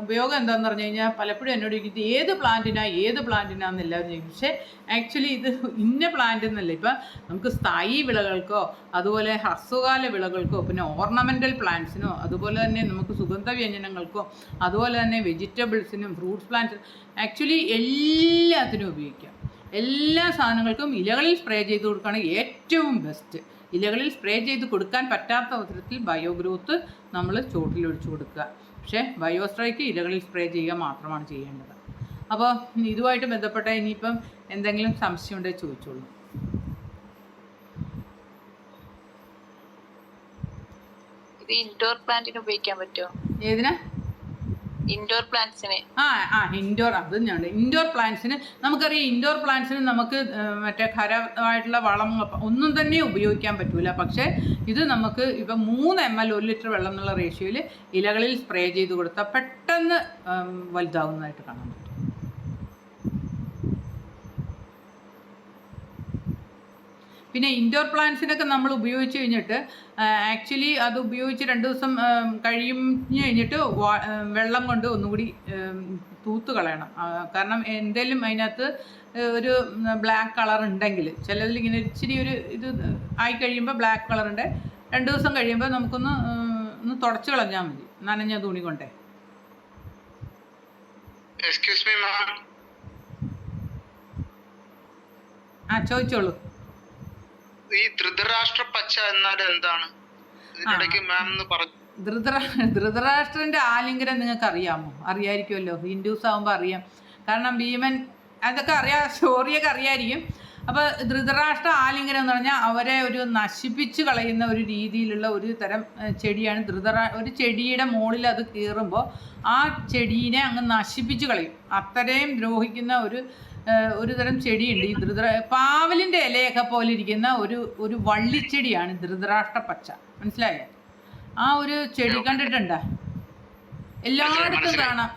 ഉപയോഗം എന്താണെന്ന് പറഞ്ഞു കഴിഞ്ഞാൽ പലപ്പോഴും എന്നോട് ഇത് ഏത് പ്ലാന്റിനാന്ന് എല്ലാവരും ചോദിക്കും. പക്ഷേ ആക്ച്വലി ഇത് ഇന്ന പ്ലാന്റ് എന്നല്ല. ഇപ്പം നമുക്ക് സ്ഥായി വിളകൾക്കോ അതുപോലെ ഹ്രസ്വകാല വിളകൾക്കോ പിന്നെ ഓർണമെൻ്റൽ പ്ലാന്റ്സിനോ അതുപോലെ തന്നെ നമുക്ക് സുഗന്ധവ്യഞ്ജനങ്ങൾക്കോ അതുപോലെ തന്നെ വെജിറ്റബിൾസിനും ഫ്രൂട്ട്സ് പ്ലാന്റ്സ് ആക്ച്വലി എല്ലാത്തിനും ഉപയോഗിക്കാം. എല്ലാ സാധനങ്ങൾക്കും ഇലകളിൽ സ്പ്രേ ചെയ്ത് കൊടുക്കുകയാണ് ഏറ്റവും ബെസ്റ്റ്. ഇലകളിൽ സ്പ്രേ ചെയ്ത് കൊടുക്കാൻ പറ്റാത്ത അവസരത്തിൽ ബയോ ഗ്രോത്ത് നമ്മൾ ചോട്ടിലൊഴിച്ച് കൊടുക്കുക. പക്ഷേ ബയോ സ്ട്രൈക്ക് ഇലകളിൽ സ്പ്രേ ചെയ്യുക മാത്രമാണ് ചെയ്യേണ്ടത്. അപ്പോൾ ഇതുമായിട്ട് ബന്ധപ്പെട്ട ഇനിയിപ്പം എന്തെങ്കിലും സംശയം ഉണ്ടെങ്കിൽ ചോദിച്ചോളൂ. ഇത് ഇൻഡോർ പ്ലാന്റിന് ഉപയോഗിക്കാൻ പറ്റുമോ? ഏതിനാ? ഇൻഡോർ പ്ലാന്റ്സിന് ഇൻഡോർ അത് തന്നെയാണ്. ഇൻഡോർ പ്ലാന്റ്സിന് നമുക്കറിയാം, ഇൻഡോർ പ്ലാന്റ്സിന് നമുക്ക് മറ്റേ ഖരമായിട്ടുള്ള വളം ഒന്നും തന്നെ ഉപയോഗിക്കാൻ പറ്റൂല. പക്ഷേ ഇത് നമുക്ക് ഇപ്പം 3 ml 1 ലിറ്റർ വെള്ളം എന്നുള്ള റേഷ്യോയിൽ ഇലകളിൽ സ്പ്രേ ചെയ്ത് കൊടുത്താൽ പെട്ടെന്ന് വലുതാവുന്നതായിട്ട് കാണാൻ പറ്റും. പിന്നെ ഇൻഡോർ പ്ലാന്റ്സിനൊക്കെ നമ്മൾ ഉപയോഗിച്ച് കഴിഞ്ഞിട്ട് ആക്ച്വലി അത് ഉപയോഗിച്ച് 2 ദിവസം കഴിഞ്ഞിട്ട് വെള്ളം കൊണ്ട് ഒന്നുകൂടി തൂത്ത് കളയണം. കാരണം എന്തെങ്കിലും അതിനകത്ത് ഒരു ബ്ലാക്ക് കളർ ഉണ്ടെങ്കിൽ, ചിലതിൽ ഇങ്ങനെ ഇച്ചിരി ഒരു ഇത് ആയി കഴിയുമ്പോൾ ബ്ലാക്ക് കളറുണ്ട്, 2 ദിവസം കഴിയുമ്പോൾ ഒന്ന് തുടച്ച് കളഞ്ഞാൽ മതി നനഞ്ഞ തുണി കൊണ്ടേ. ചോദിച്ചോളൂ. ഈ ധൃതരാഷ്ട്ര പച്ച എന്നാൽ എന്താണ്? ധൃതരാഷ്ട്രന്റെ ആലിംഗനം നിങ്ങൾക്ക് അറിയാമോ? അറിയായിരിക്കുമല്ലോ, ഹിന്ദുസ് ആകുമ്പോൾ അറിയാം. കാരണം ഭീമൻ അതൊക്കെ അറിയാം, സ്റ്റോറിയൊക്കെ അറിയായിരിക്കും. അപ്പോൾ ധൃതരാഷ്ട്ര ആലിംഗനം എന്ന് പറഞ്ഞാൽ അവരെ ഒരു നശിപ്പിച്ച് കളയുന്ന ഒരു രീതിയിലുള്ള ഒരു തരം ചെടിയാണ് ഒരു ചെടിയുടെ മുകളിൽ അത് കീറുമ്പോൾ ആ ചെടീനെ അങ്ങ് നശിപ്പിച്ച് കളയും. അത്രയും ദ്രോഹിക്കുന്ന ഒരു തരം ചെടിയുണ്ട് ഈ പാവലിൻ്റെ ഇലയൊക്കെ പോലെ ഇരിക്കുന്ന ഒരു വള്ളിച്ചെടിയാണ് ധൃതരാഷ്ട്ര പച്ച. മനസ്സിലായോ? ആ ഒരു ചെടി കണ്ടിട്ടുണ്ടോ? എല്ലായിടത്തും കാണാം.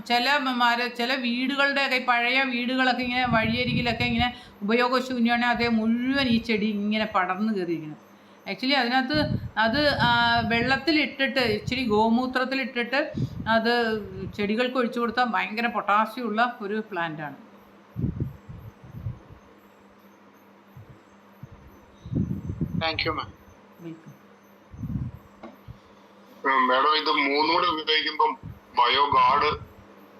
ചില വീടുകളുടെയൊക്കെ പഴയ വീടുകളൊക്കെ ഇങ്ങനെ വഴിയരികിലൊക്കെ ഇങ്ങനെ ഉപയോഗശൂന്യമാണ്, അതേ മുഴുവൻ ഈ ചെടി ഇങ്ങനെ പടർന്നു കയറിയിരിക്കണം. ആക്ച്വലി അതിനകത്ത് അത് വെള്ളത്തിലിട്ടിട്ട് ഇച്ചിരി ഗോമൂത്രത്തിലിട്ടിട്ട് അത് ചെടികൾക്ക് ഒഴിച്ചു കൊടുത്താൽ ഭയങ്കര പൊട്ടാസ്യം ഉള്ള ഒരു പ്ലാന്റാണ്. മേഡം, ഇത് 3 കൂടെ ഉപയോഗിക്കുമ്പോൾ ബയോ ഗാർഡ്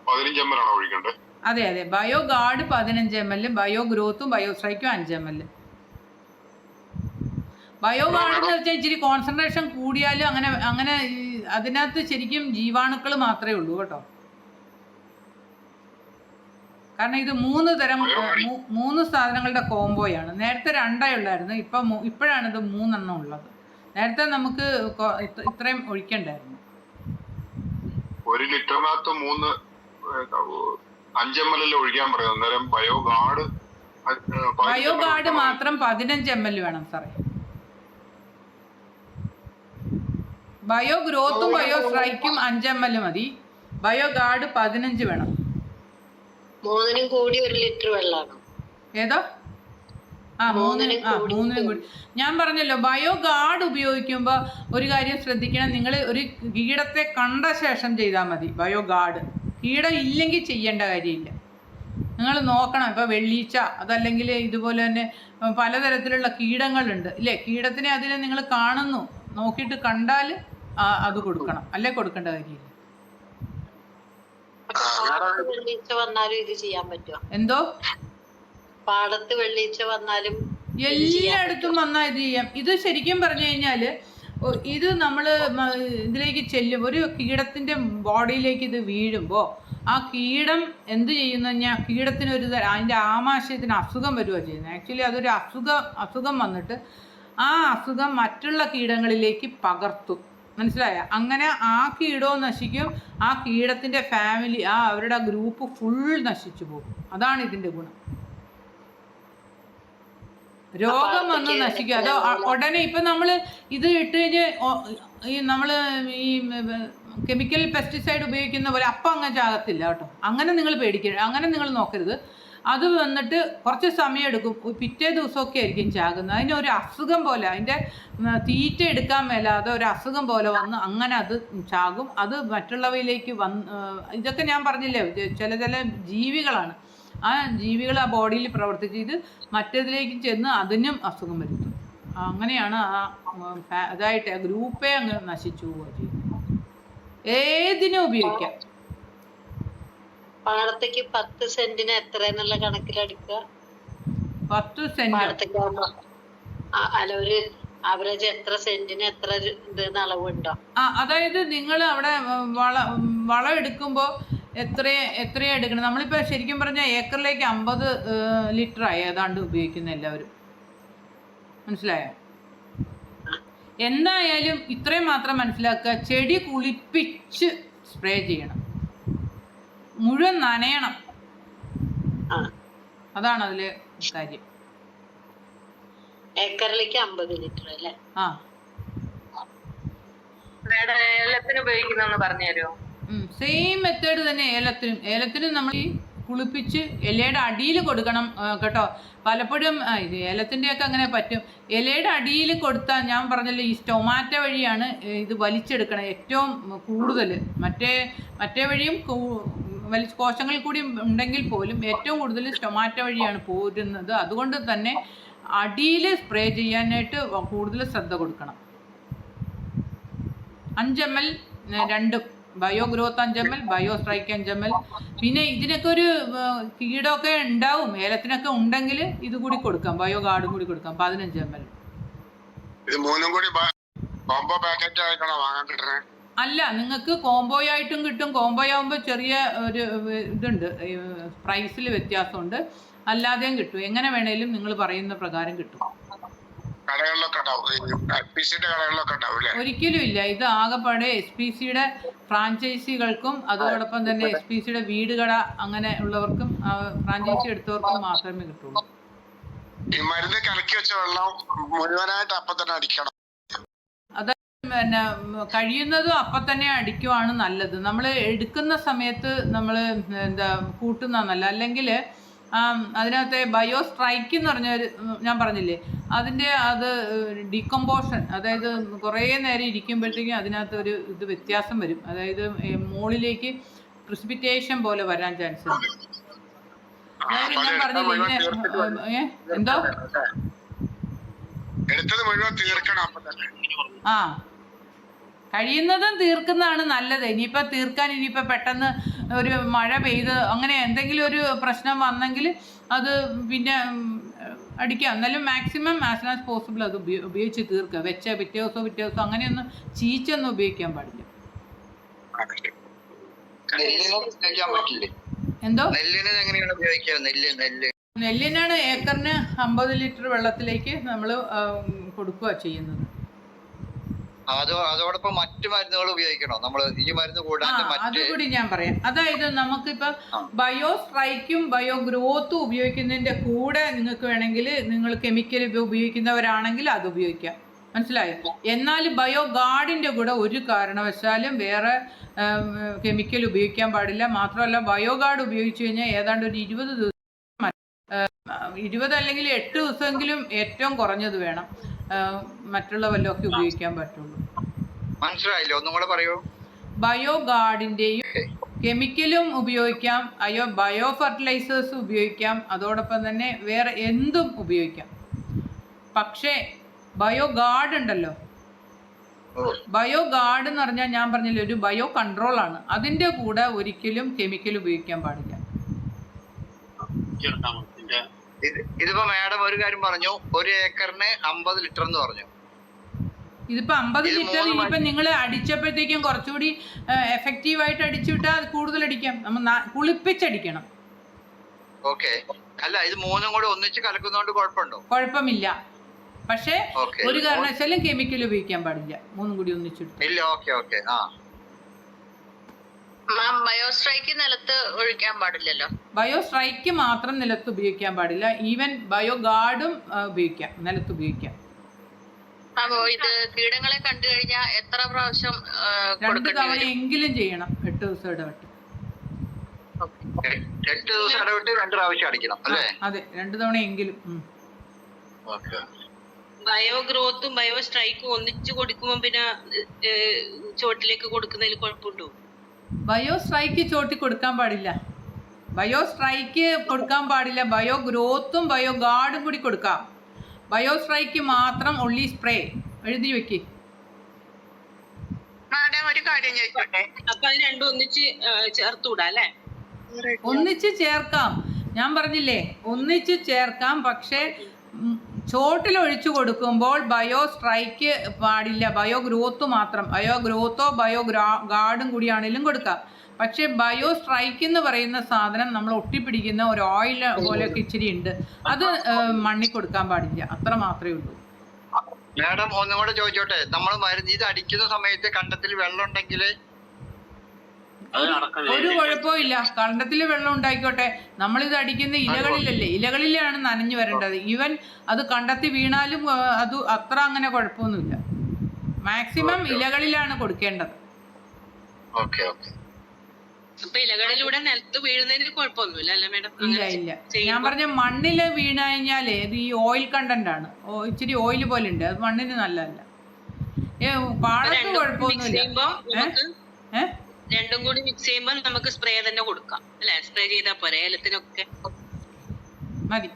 15 ml ആണോ ഒഴിക്കേണ്ടത്? അതെ, ബയോ ഗാർഡ് 15 ml, ബയോ ഗ്രോത്തും ബയോ സ്ട്രൈക്കും 5 ml. ബയോ ഗാർഡ് എന്ന് വെച്ചാൽ ഇച്ചിരി കോൺസെൻട്രേഷൻ കൂടിയാലും അങ്ങനെ അതിനകത്ത് ശരിക്കും ജീവാണുക്കൾ മാത്രമേ ഉള്ളൂ കേട്ടോ. കാരണം ഇത് 3 സാധനങ്ങളുടെ കോംബോയാണ്. നേരത്തെ 2 ഉള്ളായിരുന്നു, ഇപ്പോഴാണ് ഇത് 3 ഉള്ളത്. നേരത്തെ നമുക്ക് ഇത്രയും ഒഴിക്കണ്ടായിരുന്നു. 1 ലിറ്ററിനകത്ത് 5 ml ഒഴിക്കാൻ പറയുന്നത്. അന്നേരം ബയോ ഗാർഡ് മാത്രം 15 ml വേണം സാറേ. ബയോ ഗ്രോത്തും ബയോ സ്ട്രൈക്കും 5 ml മതി. ബയോ ഗാർഡ് 15 വേണം. 3 കൂടി 1 ലിറ്റർ വെള്ളമാണ്. ഏതോ 3 കൂടി. ഞാൻ പറഞ്ഞല്ലോ, ബയോ ഗാർഡ് ഉപയോഗിക്കുമ്പോൾ ഒരു കാര്യം ശ്രദ്ധിക്കണം. നിങ്ങൾ ഒരു കീടത്തെ കണ്ട ശേഷം ചെയ്താൽ മതി ബയോ ഗാർഡ്. കീടം ഇല്ലെങ്കിൽ ചെയ്യേണ്ട കാര്യമില്ല. നിങ്ങൾ നോക്കണം. ഇപ്പോൾ വെള്ളീച്ച, അതല്ലെങ്കിൽ ഇതുപോലെ തന്നെ പലതരത്തിലുള്ള കീടങ്ങളുണ്ട് ഇല്ലേ? കീടത്തിനെ അതിനെ നിങ്ങൾ കാണുന്നു, നോക്കിയിട്ട് കണ്ടാൽ അത് കൊടുക്കണം, അല്ലേ കൊടുക്കേണ്ട കാര്യമില്ല. എന്തോ പാടത്ത് വെള്ളീച്ച വന്നാലും എല്ലായിടത്തും വന്നാൽ ഇത് ചെയ്യാം. ഇത് ശരിക്കും പറഞ്ഞു കഴിഞ്ഞാൽ ഇത് നമ്മൾ ഇതിലേക്ക് ചെല്ലും, ഒരു കീടത്തിൻ്റെ ബോഡിയിലേക്ക് ഇത് വീഴുമ്പോൾ ആ കീടം എന്ത് ചെയ്യുന്നു കഴിഞ്ഞാൽ കീടത്തിനൊരു അതിൻ്റെ ആമാശയത്തിന് അസുഖം വരിക ചെയ്യുന്നത്. ആക്ച്വലി അതൊരു അസുഖം വന്നിട്ട് ആ അസുഖം മറ്റുള്ള കീടങ്ങളിലേക്ക് പകർത്തും. മനസ്സിലായ? അങ്ങനെ ആ കീടവും നശിക്കും, ആ കീടത്തിൻ്റെ ഫാമിലി, അവരുടെ ഗ്രൂപ്പ് ഫുൾ നശിച്ചു പോകും. അതാണ് ഇതിൻ്റെ ഗുണം. രോഗം വന്ന് നശിക്കും. അത് ഉടനെ ഇപ്പം നമ്മൾ ഇത് ഇട്ട് കഴിഞ്ഞ് നമ്മൾ ഈ കെമിക്കൽ പെസ്റ്റിസൈഡ് ഉപയോഗിക്കുന്ന പോലെ അപ്പം അങ്ങ് ചാകത്തില്ല കേട്ടോ. അങ്ങനെ നിങ്ങൾ പേടിക്കരുത്, അങ്ങനെ നിങ്ങൾ നോക്കരുത്. അത് വന്നിട്ട് കുറച്ച് സമയം എടുക്കും, പിറ്റേ ദിവസമൊക്കെ ആയിരിക്കും ചാകുന്നത്. അതിനൊരു അസുഖം പോലെ, അതിൻ്റെ തീറ്റ എടുക്കാൻ മേലാതെ ഒരു അസുഖം പോലെ വന്ന് അങ്ങനെ അത് ചാകും. അത് മറ്റുള്ളവയിലേക്ക് ഇതൊക്കെ ഞാൻ പറഞ്ഞില്ലേ, ചില ജീവികളാണ്. ആ ജീവികൾ ആ ബോഡിയിൽ പ്രവർത്തിച്ച് ഇത് മറ്റേതിലേക്ക് ചെന്ന് അതിനും അസുഖം വരുത്തും. അങ്ങനെയാണ് അതായിട്ട് ആ ഗ്രൂപ്പേ അങ്ങ് നശിച്ചു പോവുക ചെയ്യുന്നത്. ഏതിനും ഉപയോഗിക്കാം. പാടത്തേക്ക് 10 സെന്റിന് എത്ര എന്നുള്ള കണക്കിലെടുക്കുക? 10 സെന്റ് അല്ല, ഒരു ആവറേജ് എത്ര സെന്റിന് എത്ര അളവുണ്ടോ? അതായത് നിങ്ങൾ അവിടെ വളം എടുക്കുമ്പോൾ എത്രയാ എടുക്കണം? നമ്മളിപ്പോൾ ശരിക്കും പറഞ്ഞാൽ ഏക്കറിലേക്ക് 50 ലിറ്ററായി ഏതാണ്ട് ഉപയോഗിക്കുന്ന എല്ലാവരും. മനസ്സിലായോ? എന്തായാലും ഇത്രയും മാത്രം മനസ്സിലാക്കുക, ചെടി കുളിപ്പിച്ച് സ്പ്രേ ചെയ്യണം. മുഴുവൻ നനയണം. ആ. അതാണ് അതില് കാര്യം. ഏക്കറിലേക്ക് 50 ലിറ്റർ അല്ലേ? ആ, ഏലത്തിന് ഉപയോഗിക്കുന്ന പറഞ്ഞു തരുമോ? സെയിം മെത്തേഡ് തന്നെ ഏലത്തിനും നമ്മൾ ഈ കുളിപ്പിച്ച് ഇലയുടെ അടിയിൽ കൊടുക്കണം കേട്ടോ. പലപ്പോഴും ഇത് ഏലത്തിൻ്റെയൊക്കെ അങ്ങനെ പറ്റും. ഇലയുടെ അടിയിൽ കൊടുത്താൽ ഞാൻ പറഞ്ഞല്ലോ, ഈ സ്റ്റൊമാറ്റോ വഴിയാണ് ഇത് വലിച്ചെടുക്കണം ഏറ്റവും കൂടുതൽ. മറ്റേ വഴിയും കോശങ്ങളിൽ കൂടി ഉണ്ടെങ്കിൽ പോലും ഏറ്റവും കൂടുതൽ സ്റ്റൊമാറ്റോ വഴിയാണ് പോരുന്നത്. അതുകൊണ്ട് തന്നെ അടിയിൽ സ്പ്രേ ചെയ്യാനായിട്ട് കൂടുതൽ ശ്രദ്ധ കൊടുക്കണം. 5 ml രണ്ടും, bio growth 5 ml, bio strike 5 ml. പിന്നെ ഇതിനൊക്കെ ഒരു കീടമൊക്കെ ഉണ്ടാവും, ഏലത്തിനൊക്കെ ഉണ്ടെങ്കിൽ ഇത് കൂടി കൊടുക്കാം, ബയോ ഗാർഡും കൂടി കൊടുക്കാം 15 ml. ഇത് മൂന്നും കൂടി കോംബോ പാക്കറ്റ് ആയിട്ടാണോ വാങ്ങാൻ കിട്ടുന്നത്? അല്ല, നിങ്ങൾക്ക് കോംബോ ആയിട്ടും കിട്ടും. കോംബോ ആകുമ്പോൾ ചെറിയ ഒരു ഇതുണ്ട്, പ്രൈസിൽ വ്യത്യാസമുണ്ട്. അല്ലാതെയും കിട്ടും. എങ്ങനെ വേണേലും നിങ്ങൾ പറയുന്ന പ്രകാരം കിട്ടും. ഒരിക്കലും ഇല്ല. ഇത് ആകെപ്പാടെ SPCയുടെ ഫ്രാഞ്ചൈസികൾക്കും അതോടൊപ്പം തന്നെ SPCയുടെ വീടുകട അങ്ങനെ ഉള്ളവർക്കും ഫ്രാഞ്ചൈസി എടുത്തവർക്കും മാത്രമേ കിട്ടുള്ളൂ. മരുന്ന് കലക്കി വെച്ച വെള്ളം മുഴുവനായിട്ട് അപ്പം തന്നെ അടിക്കണം. പിന്നെ കഴിയുന്നതും അപ്പം തന്നെ അടിക്കുവാണ് നല്ലത്. നമ്മൾ എടുക്കുന്ന സമയത്ത് നമ്മൾ കൂട്ടുന്ന നല്ല. അല്ലെങ്കിൽ അതിനകത്തെ ബയോ സ്ട്രൈക്ക് എന്ന് പറഞ്ഞൊരു ഞാൻ പറഞ്ഞില്ലേ, അത് ഡീകമ്പോഷൻ, അതായത് കുറേ നേരം ഇരിക്കുമ്പോഴത്തേക്കും അതിനകത്ത് ഒരു വ്യത്യാസം വരും. അതായത് മുകളിലേക്ക് പ്രിസിപ്പിറ്റേഷൻ പോലെ വരാൻ ചാൻസ് ഉണ്ട്. അതായത് ഞാൻ പറഞ്ഞില്ലേ ഇങ്ങനെ എന്തോ ആ കഴിയുന്നതും തീർക്കുന്നതാണ് നല്ലത്. ഇനിയിപ്പോൾ പെട്ടെന്ന് ഒരു മഴ പെയ്ത് അങ്ങനെ എന്തെങ്കിലും ഒരു പ്രശ്നം വന്നെങ്കിൽ അത് പിന്നെ അടിക്കാം. എന്നാലും മാക്സിമം ആസ് ആസ് പോസിബിൾ അത് ഉപയോഗിച്ച് തീർക്കുക. പിറ്റേ ദിവസം അങ്ങനെയൊന്നും ചീച്ചൊന്നും ഉപയോഗിക്കാൻ പാടില്ല. എന്തോ നെല്ലിനാണ് ഏക്കറിന് 50 ലിറ്റർ വെള്ളത്തിലേക്ക് നമ്മൾ കൊടുക്കുക ചെയ്യുന്നത്. അതോടൊപ്പം മറ്റു മരുന്നുകൾ ഉപയോഗിക്കണോ നമ്മൾ? ഈ മരുന്ന് കൂടാതെ അതുകൂടി ഞാൻ പറയാം. അതായത് നമുക്കിപ്പോൾ ബയോ സ്ട്രൈക്കും ബയോ ഗ്രോത്തും ഉപയോഗിക്കുന്നതിൻ്റെ കൂടെ നിങ്ങൾക്ക് വേണമെങ്കിൽ നിങ്ങൾ കെമിക്കൽ ഉപയോഗിക്കുന്നവരാണെങ്കിൽ അത് ഉപയോഗിക്കാം. മനസ്സിലായോ? എന്നാൽ ബയോ ഗാർഡിൻ്റെ കൂടെ ഒരു കാരണവശാലും വേറെ കെമിക്കൽ ഉപയോഗിക്കാൻ പാടില്ല. മാത്രമല്ല ബയോ ഗാർഡ് ഉപയോഗിച്ച് കഴിഞ്ഞാൽ ഏതാണ്ട് ഒരു 20 ദിവസം 20 അല്ലെങ്കിൽ 8 ദിവസമെങ്കിലും ഏറ്റവും കുറഞ്ഞത് വേണം മറ്റുള്ള വല്ലതൊക്കെ ഉപയോഗിക്കാൻ പറ്റുള്ളൂ. മനസ്സിലായില്ലോ? ഒന്നും കൂടെ പറയൂ. ബയോ ഗാർഡിൻ്റെയും കെമിക്കലും ഉപയോഗിക്കാം, ബയോ ഫെർട്ടിലൈസേഴ്സ് ഉപയോഗിക്കാം, അതോടൊപ്പം തന്നെ വേറെ എന്തും ഉപയോഗിക്കാം. പക്ഷേ ബയോ ഗാർഡ് ഉണ്ടല്ലോ, ബയോ ഗാർഡ് എന്ന് പറഞ്ഞാൽ ഞാൻ പറഞ്ഞില്ല ഒരു ബയോ കൺട്രോളാണ്. അതിൻ്റെ കൂടെ ഒരിക്കലും കെമിക്കൽ ഉപയോഗിക്കാൻ പാടില്ല. ഇതിപ്പോ മാഡം ഒരു കാര്യം പറഞ്ഞു, 1 ഏക്കറിന് 50 ലിറ്റർ എന്ന് പറഞ്ഞു. ഇതിപ്പോ 50 ലിറ്റർ ഇനിയിപ്പോ നിങ്ങൾ അടിച്ചപ്പോഴത്തേക്കും കുറച്ചുകൂടി എഫക്റ്റീവായിട്ട് അടിച്ചുവിട്ടാൽ കൂടുതൽ അടിക്കാം. നമ്മൾ കുളിപ്പിച്ചടിക്കണം. ഓക്കെ. അല്ല, ഇത് മൂന്നും കൂടെ ഒന്നിച്ച് കലക്കുന്നോണ്ട് കുഴപ്പമുണ്ടോ? കുഴപ്പമില്ല. പക്ഷേ ഒരു കാരണവശാലും കെമിക്കൽ ഉപയോഗിക്കാൻ പാടില്ല. മൂന്നും കൂടി ഒന്നിച്ചിട്ട് ഇല്ല. Okay okay. ബയോ സ്ട്രൈക്ക് നിലത്ത് ഒഴിക്കാൻ പാടില്ലല്ലോ. ബയോ സ്ട്രൈക്ക് മാത്രം നിലത്ത് ഉപയോഗിക്കാൻ പാടില്ല. ഈവൻ ബയോ ഗാർഡും ഉപയോഗിക്കാം, നിലത്ത് ഉപയോഗിക്കാം. അപ്പോ ഇത് കീടങ്ങളെ കണ്ടു കഴിഞ്ഞാൽ എത്ര പ്രാവശ്യം 2 തവണ എങ്കിലും ചെയ്യണം, 8 ദിവസം ഇടവിട്ട്. 8 ദിവസം ഇടവിട്ട് 2 പ്രാവശ്യം അടിക്കണം അല്ലേ? അതെ, 2 തവണ എങ്കിലും. ബയോ ഗ്രോത്തും ബയോ സ്ട്രൈക്കും ഒന്നിച്ചു കൊടുക്കുമ്പോൾ പിന്നെ ചോട്ടിലേക്ക് കൊടുക്കുന്നതിൽ കുഴപ്പമുണ്ടോ? ബയോ സ്ട്രൈക്ക് ചോട്ടി കൊടുക്കാൻ പാടില്ല. ബയോ സ്ട്രൈക്ക് കൊടുക്കാൻ പാടില്ല. ബയോ ഗ്രോത്തും ബയോ ഗാർഡും കൂടി കൊടുക്കാം. ബയോ സ്ട്രൈക്ക് മാത്രം ഒള്ളി സ്പ്രേ എഴുതി വെക്ക്. ഒരു കാര്യം ചോദിച്ചോട്ടെ, അപ്പൊ അത് രണ്ടും ഒന്നിച്ച് ചേർത്തുകൂടാ അല്ലേ? ഒന്നിച്ച് ചേർക്കാം. ഞാൻ പറഞ്ഞില്ലേ ഒന്നിച്ച് ചേർക്കാം. പക്ഷേ ചോട്ടിൽ ഒഴിച്ചു കൊടുക്കുമ്പോൾ ബയോ സ്ട്രൈക്ക് പാടില്ല. ബയോ ഗ്രോത്ത് മാത്രം. ബയോ ഗ്രോത്തോ ബയോ ഗാർഡും കൂടിയാണെങ്കിലും കൊടുക്കാം. പക്ഷേ ബയോ സ്ട്രൈക്ക് എന്ന് പറയുന്ന സാധനം നമ്മൾ ഒട്ടിപ്പിടിക്കുന്ന ഒരു ഓയിൽ പോലെയൊക്കെ ഇച്ചിരി ഉണ്ട്, അത് മണ്ണിൽ കൊടുക്കാൻ പാടില്ല. അത്ര മാത്രമേ ഉള്ളൂ. മാഡം ഒന്നും കൂടെ ചോദിച്ചോട്ടെ, നമ്മൾ മരുന്ന് ഇത് അടിക്കുന്ന സമയത്ത് കണ്ടത്തിൽ വെള്ളം ഉണ്ടെങ്കിൽ ഒരു കുഴപ്പവും ഇല്ല. കണ്ടത്തിൽ വെള്ളം ഉണ്ടായിക്കോട്ടെ, നമ്മളിത് അടിക്കുന്ന ഇലകളിലല്ലേ, ഇലകളിലാണ് നനഞ്ഞു വരേണ്ടത്. ഈവൻ അത് കണ്ടത്തി വീണാലും അത് അത്ര അങ്ങനെ കുഴപ്പമൊന്നുമില്ല. മാക്സിമം ഇലകളിലാണ് കൊടുക്കേണ്ടത്. അപ്പൊ ഇലകളിലൂടെ നിലത്ത് വീഴുന്നതിന് കുഴപ്പമൊന്നുമില്ല അല്ലേ മേഡം? ഇല്ല ഇല്ല, ഞാൻ പറഞ്ഞ മണ്ണില് വീണ് കഴിഞ്ഞാലേ ഇത് ഈ ഓയിൽ കണ്ടന്റ് ആണ്, ഇച്ചിരി ഓയിൽ പോലെ ഉണ്ട്, അത് മണ്ണിന് നല്ലതല്ല. പാടത്ത് കുഴപ്പമൊന്നുമില്ല. രണ്ടും കൂടി മിക്സ് ചെയ്യുമ്പോൾ നമുക്ക് സ്പ്രേ തന്നെ കൊടുക്കാം അല്ലെ? സ്പ്രേ ചെയ്താൽ പോരെ ഏലത്തിനൊക്കെ? മതി.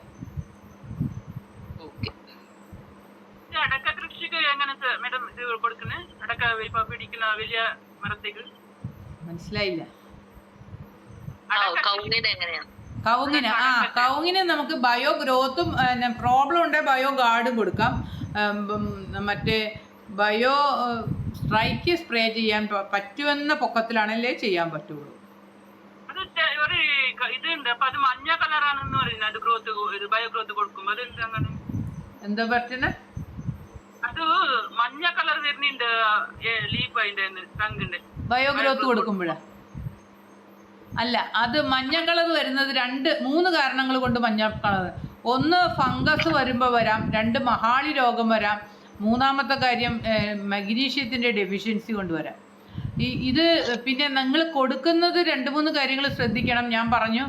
അടക്ക കൃഷിക്ക് എങ്ങനത്തെ മേഡം ഇത് കൊടുക്കുന്നത്? അടക്ക ഇപ്പൊ പിടിക്കുന്ന വലിയ മരത്തേക്ക് മനസ്സിലായില്ല. കവുങ്ങിന് കവുങ്ങിന് നമുക്ക് ബയോ ഗ്രോത്തും പ്രോബ്ലം ഉണ്ടെ ബയോ ഗാർഡും കൊടുക്കാം. മറ്റേ ബയോ സ്ട്രൈക്ക് സ്പ്രേ ചെയ്യാൻ പറ്റുമെന്ന പൊക്കത്തിലാണല്ലേ ചെയ്യാൻ പറ്റുള്ളൂ. അത് ഒരു ഇതുണ്ട്, അപ്പൊ അത് മഞ്ഞ കളറാണെന്ന് പറയുന്നത്. അത് ഗ്രോത്ത് ബയോ ഗ്രോത്ത് കൊടുക്കുമ്പോ അത് അങ്ങനെ എന്താ പറ്റുന്നത്? അത് മഞ്ഞ കളർ വരുന്നുണ്ട് ലീഫ് അതിന്റെ തങ്കിന്റെ ബയോ ഗ്രോത്ത് കൊടുക്കുമ്പോഴാ? അല്ല, അത് മഞ്ഞ കളർ വരുന്നത് 2-3 കാരണങ്ങൾ കൊണ്ട് മഞ്ഞ കളർ. ഒന്ന് ഫംഗസ് വരുമ്പോൾ വരാം, 2 മഹാളി രോഗം വരാം, 3-മത്തെ കാര്യം മഗ്നീഷ്യത്തിൻ്റെ ഡെഫിഷ്യൻസി കൊണ്ടുവരാം. ഇത് പിന്നെ നിങ്ങൾ കൊടുക്കുന്നത് 2-3 കാര്യങ്ങൾ ശ്രദ്ധിക്കണം. ഞാൻ പറഞ്ഞു,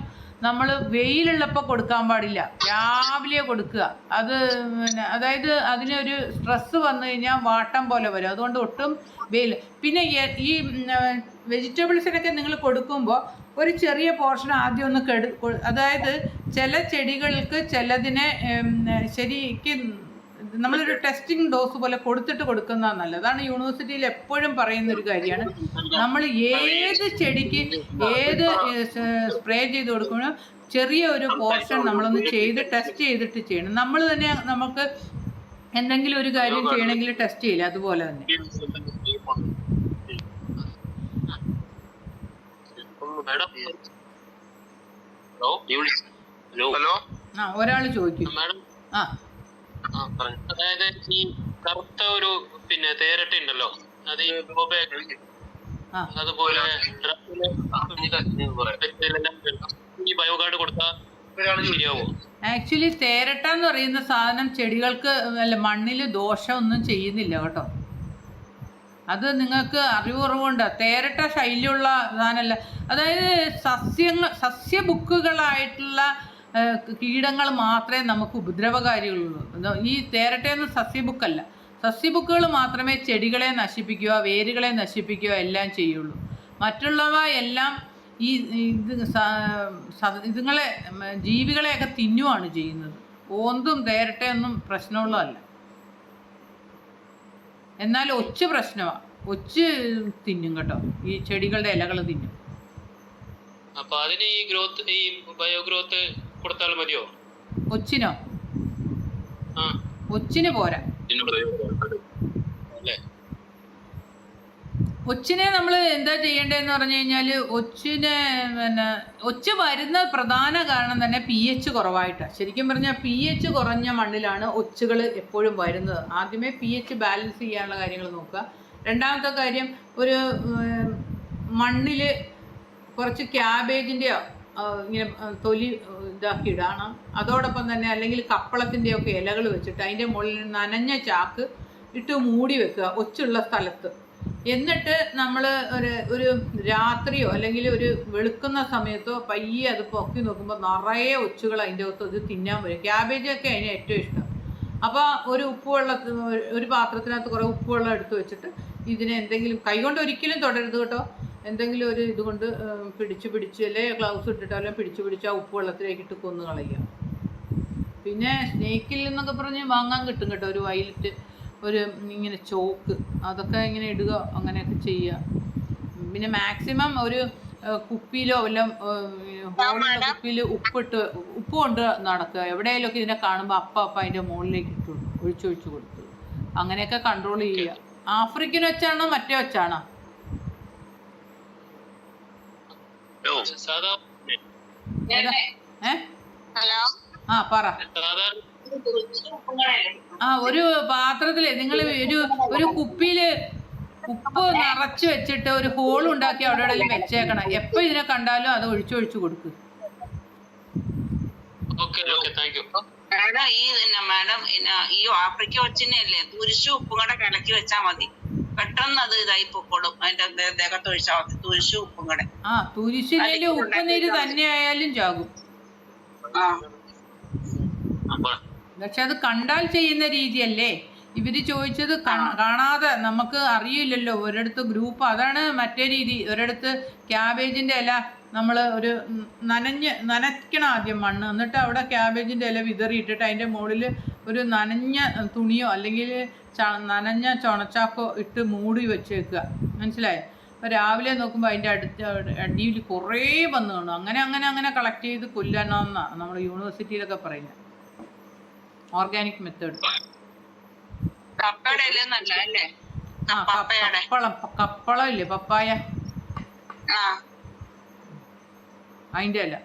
നമ്മൾ വെയിലുള്ളപ്പോൾ കൊടുക്കാൻ പാടില്ല, രാവിലെ കൊടുക്കുക. അത് അതായത് അതിനൊരു സ്ട്രെസ് വന്നു കഴിഞ്ഞാൽ വാട്ടം പോലെ വരും, അതുകൊണ്ട് ഒട്ടും വെയിൽ. പിന്നെ ഈ വെജിറ്റബിൾസിനൊക്കെ നിങ്ങൾ കൊടുക്കുമ്പോൾ ഒരു ചെറിയ പോർഷൻ ആദ്യം ഒന്ന് അതായത് ചില ചെടികൾക്ക് ചിലതിനെ ശരിക്കും നമ്മളൊരു ടെസ്റ്റിംഗ് ഡോസ് പോലെ കൊടുക്കുന്നതാണ് നല്ലത്. അതാണ് യൂണിവേഴ്സിറ്റിയിൽ എപ്പോഴും പറയുന്ന ഒരു കാര്യമാണ്. നമ്മൾ ഏത് ചെടിക്ക് ഏത് സ്പ്രേ ചെയ്ത് കൊടുക്കണം, ചെറിയ ഒരു പോർഷൻ നമ്മളൊന്ന് ടെസ്റ്റ് ചെയ്തിട്ട് ചെയ്യണം. നമ്മൾ തന്നെ നമുക്ക് എന്തെങ്കിലും ഒരു കാര്യം ചെയ്യണമെങ്കിൽ ടെസ്റ്റ് ചെയ്യില്ല, അതുപോലെ തന്നെ. ഹലോ, ഒരാൾ ചോദിക്കും. അതായത് ഈ കറുത്ത ഒരു തേരട്ട ഉണ്ടല്ലോ, അത് ഈ അതുപോലെ ഈ ബയോഗാർഡ് കൊടുത്താൽ ശരിയാവോ? ആക്ച്വലി തേരട്ട എന്ന് പറയുന്ന സാധനം ചെടികൾക്ക് മണ്ണിൽ ദോഷമൊന്നും ചെയ്യുന്നില്ല കേട്ടോ. അത് നിങ്ങൾക്ക് അറിവുറവുണ്ട്. തേരട്ട ശൈലിയുള്ള സാധനമല്ല. അതായത് സസ്യബുക്കുകളായിട്ടുള്ള കീടങ്ങൾ മാത്രമേ നമുക്ക് ഉപദ്രവകാരികളുള്ളൂ. ഈ തേരട്ടയൊന്നും സസ്യബുക്കല്ല. സസ്യബുക്കുകൾ മാത്രമേ ചെടികളെ നശിപ്പിക്കുക, വേരുകളെ നശിപ്പിക്കുക എല്ലാം ചെയ്യുള്ളൂ. മറ്റുള്ളവ എല്ലാം ഈ ഇതുങ്ങളെ ജീവികളെയൊക്കെ തിന്നുവാണ് ചെയ്യുന്നത്. ഓന്തും തേരട്ടയൊന്നും പ്രശ്നമുള്ളതല്ല. എന്നാൽ ഒച്ച് പ്രശ്നമാണ്. ഒച്ച് തിന്നും കേട്ടോ, ഈ ചെടികളുടെ ഇലകൾ തിന്നും. അപ്പൊ അതിന് ഈ ബയോ ഗ്രോത്ത് കൊടുത്താൽ മതിയോ? ഒച്ചിനോ? ഒച്ചിന് പോരാ. ഒച്ചിനെ നമ്മൾ എന്താ ചെയ്യേണ്ടതെന്ന് പറഞ്ഞു കഴിഞ്ഞാൽ, ഒച്ച് വരുന്ന പ്രധാന കാരണം തന്നെ pH കുറവായിട്ടാണ്. ശരിക്കും പറഞ്ഞാൽ pH കുറഞ്ഞ മണ്ണിലാണ് ഒച്ചുകൾ എപ്പോഴും വരുന്നത്. ആദ്യമേ pH ബാലൻസ് ചെയ്യാനുള്ള കാര്യങ്ങൾ നോക്കുക. രണ്ടാമത്തെ കാര്യം, ഒരു മണ്ണിൽ കുറച്ച് ക്യാബേജിൻ്റെയോ ഇങ്ങനെ തൊലി ഇതാക്കി ഇടണം. അതോടൊപ്പം തന്നെ അല്ലെങ്കിൽ കപ്പളത്തിൻ്റെയൊക്കെ ഇലകൾ വെച്ചിട്ട് അതിൻ്റെ മുകളിൽ നനഞ്ഞ ചാക്ക് ഇട്ട് മൂടി വെക്കുക ഒച്ചുള്ള സ്ഥലത്ത്. എന്നിട്ട് നമ്മൾ ഒരു രാത്രിയോ അല്ലെങ്കിൽ ഒരു വെളുക്കുന്ന സമയത്തോ പയ്യെ അത് പൊക്കി നോക്കുമ്പോൾ നിറയെ ഒച്ചുകൾ അതിൻ്റെ അകത്ത് ഇത് തിന്നാൻ വരും. ക്യാബേജൊക്കെ അതിന് ഏറ്റവും ഇഷ്ടം. അപ്പോൾ ഒരു ഒരു പാത്രത്തിനകത്ത് കുറേ ഉപ്പുവെള്ളം എടുത്ത് വെച്ചിട്ട് ഇതിനെ എന്തെങ്കിലും കൈകൊണ്ട് ഒരിക്കലും തൊടരുത് കേട്ടോ. എന്തെങ്കിലും ഒരു ഇതുകൊണ്ട് പിടിച്ച് അല്ലെ ഗ്ലൗസ് ഇട്ടിട്ടോ അല്ലെ പിടിച്ച് ആ ഉപ്പുവെള്ളത്തിലേക്ക് ഇട്ട് കൊന്നു കളയുക. പിന്നെ സ്നേക്കിൽ നിന്നൊക്കെ പറഞ്ഞ് വാങ്ങാൻ കിട്ടും കേട്ടോ, ഒരു വയലറ്റ് ഒരു ഇങ്ങനെ ചോക്ക്, അതൊക്കെ ഇങ്ങനെ ഇടുക, അങ്ങനെയൊക്കെ ചെയ്യുക. പിന്നെ മാക്സിമം ഒരു കുപ്പിയിലോ വല്ല ഹോളുള്ള കുപ്പിയിൽ ഉപ്പ് കൊണ്ട് നടക്കുക. എവിടെയെങ്കിലുമൊക്കെ ഇതിനെ കാണുമ്പോൾ അപ്പം അതിൻ്റെ മുകളിലേക്ക് ഇട്ടു ഒഴിച്ചൊഴിച്ച് കൊടുക്കുക. അങ്ങനെയൊക്കെ കൺട്രോൾ ചെയ്യുക. ആഫ്രിക്കൻ വെച്ചാണോ മറ്റേ വെച്ചാണോ? പറ. ഒരു പാത്രത്തില് നിങ്ങൾ ഒരു കുപ്പിയില് ഉപ്പ് നിറച്ച് വെച്ചിട്ട് ഒരു ഹോൾ ഉണ്ടാക്കി അവിടെ എവിടെയെങ്കിലും വെച്ചേക്കണം. എപ്പോൾ ഇതിനെ കണ്ടാലും അത് ഒഴിച്ചൊഴിച്ച് കൊടുക്കും. Okay okay, thank you. Madam ഈ ആഫ്രിക്ക വെച്ചിനല്ലേ തുരിശും ഉപ്പും കൂടെ കലക്കി വെച്ചാ മതി, പെട്ടെന്ന് അത് ഇതായി പൊക്കോളും. അതിന്റെ ദേഹത്ത് ഒഴിച്ചാൽ മതി തുരിശും ഉപ്പും കൂടെ. ആ തുരിശിനേല് ഉപ്പുനീര് തന്നെ ആയാലും ചാകും. പക്ഷെ അത് കണ്ടാൽ ചെയ്യുന്ന രീതിയല്ലേ ഇവര് ചോദിച്ചത്. കാണാതെ നമുക്ക് അറിയില്ലല്ലോ. ഒരിടത്ത് ഗ്രൂപ്പ്, അതാണ് മറ്റേ രീതി. ഒരിടത്ത് ക്യാബേജിൻ്റെ ഇല നമ്മൾ ഒരു നനയ്ക്കണം ആദ്യം മണ്ണ്, എന്നിട്ട് അവിടെ ക്യാബേജിൻ്റെ ഇല വിതറിയിട്ടിട്ട് അതിൻ്റെ മുകളിൽ ഒരു നനഞ്ഞ തുണിയോ അല്ലെങ്കിൽ നനഞ്ഞ ചുണച്ചാക്കോ ഇട്ട് മൂടി വെച്ചേക്കുക. മനസ്സിലായോ? അപ്പോൾ രാവിലെ നോക്കുമ്പോൾ അതിൻ്റെ അടിയിൽ കുറേ വന്ന് കാണും. അങ്ങനെ അങ്ങനെ അങ്ങനെ കളക്ട് ചെയ്ത് കൊല്ലണമെന്നാണ് നമ്മൾ യൂണിവേഴ്സിറ്റിയിലൊക്കെ പറയുന്നത്. Organic method. കപ്പളം ഇല്ലേ, പപ്പായ, അതിന്റെ അല്ല.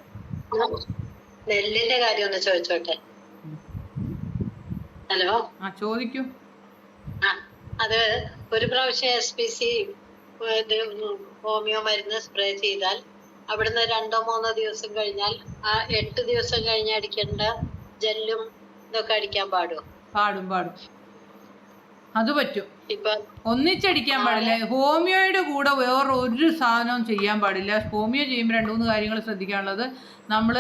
നെല്ലിന്റെ കാര്യം ഒന്ന് ചോദിച്ചോട്ടെ? ഹലോ, ആ ചോദിക്കൂ. അത് ഒരു പ്രാവശ്യം SPC ഹോമിയോ മരുന്ന് സ്പ്രേ ചെയ്താൽ അവിടുന്ന് 2-3 ദിവസം കഴിഞ്ഞാൽ ആ 8 ദിവസം കഴിഞ്ഞ് അടിക്കേണ്ട ജെല്ലും ഇതൊക്കെ അടിക്കാൻ പാടുമോ? പാടും. അത് പറ്റും. ഒന്നിച്ചടിക്കാൻ പാടില്ല. ഹോമിയോയുടെ കൂടെ വേറൊരു സാധനവും ചെയ്യാൻ പാടില്ല. ഹോമിയോ ചെയ്യുമ്പോൾ 2-3 കാര്യങ്ങൾ ശ്രദ്ധിക്കാനുള്ളത്, നമ്മൾ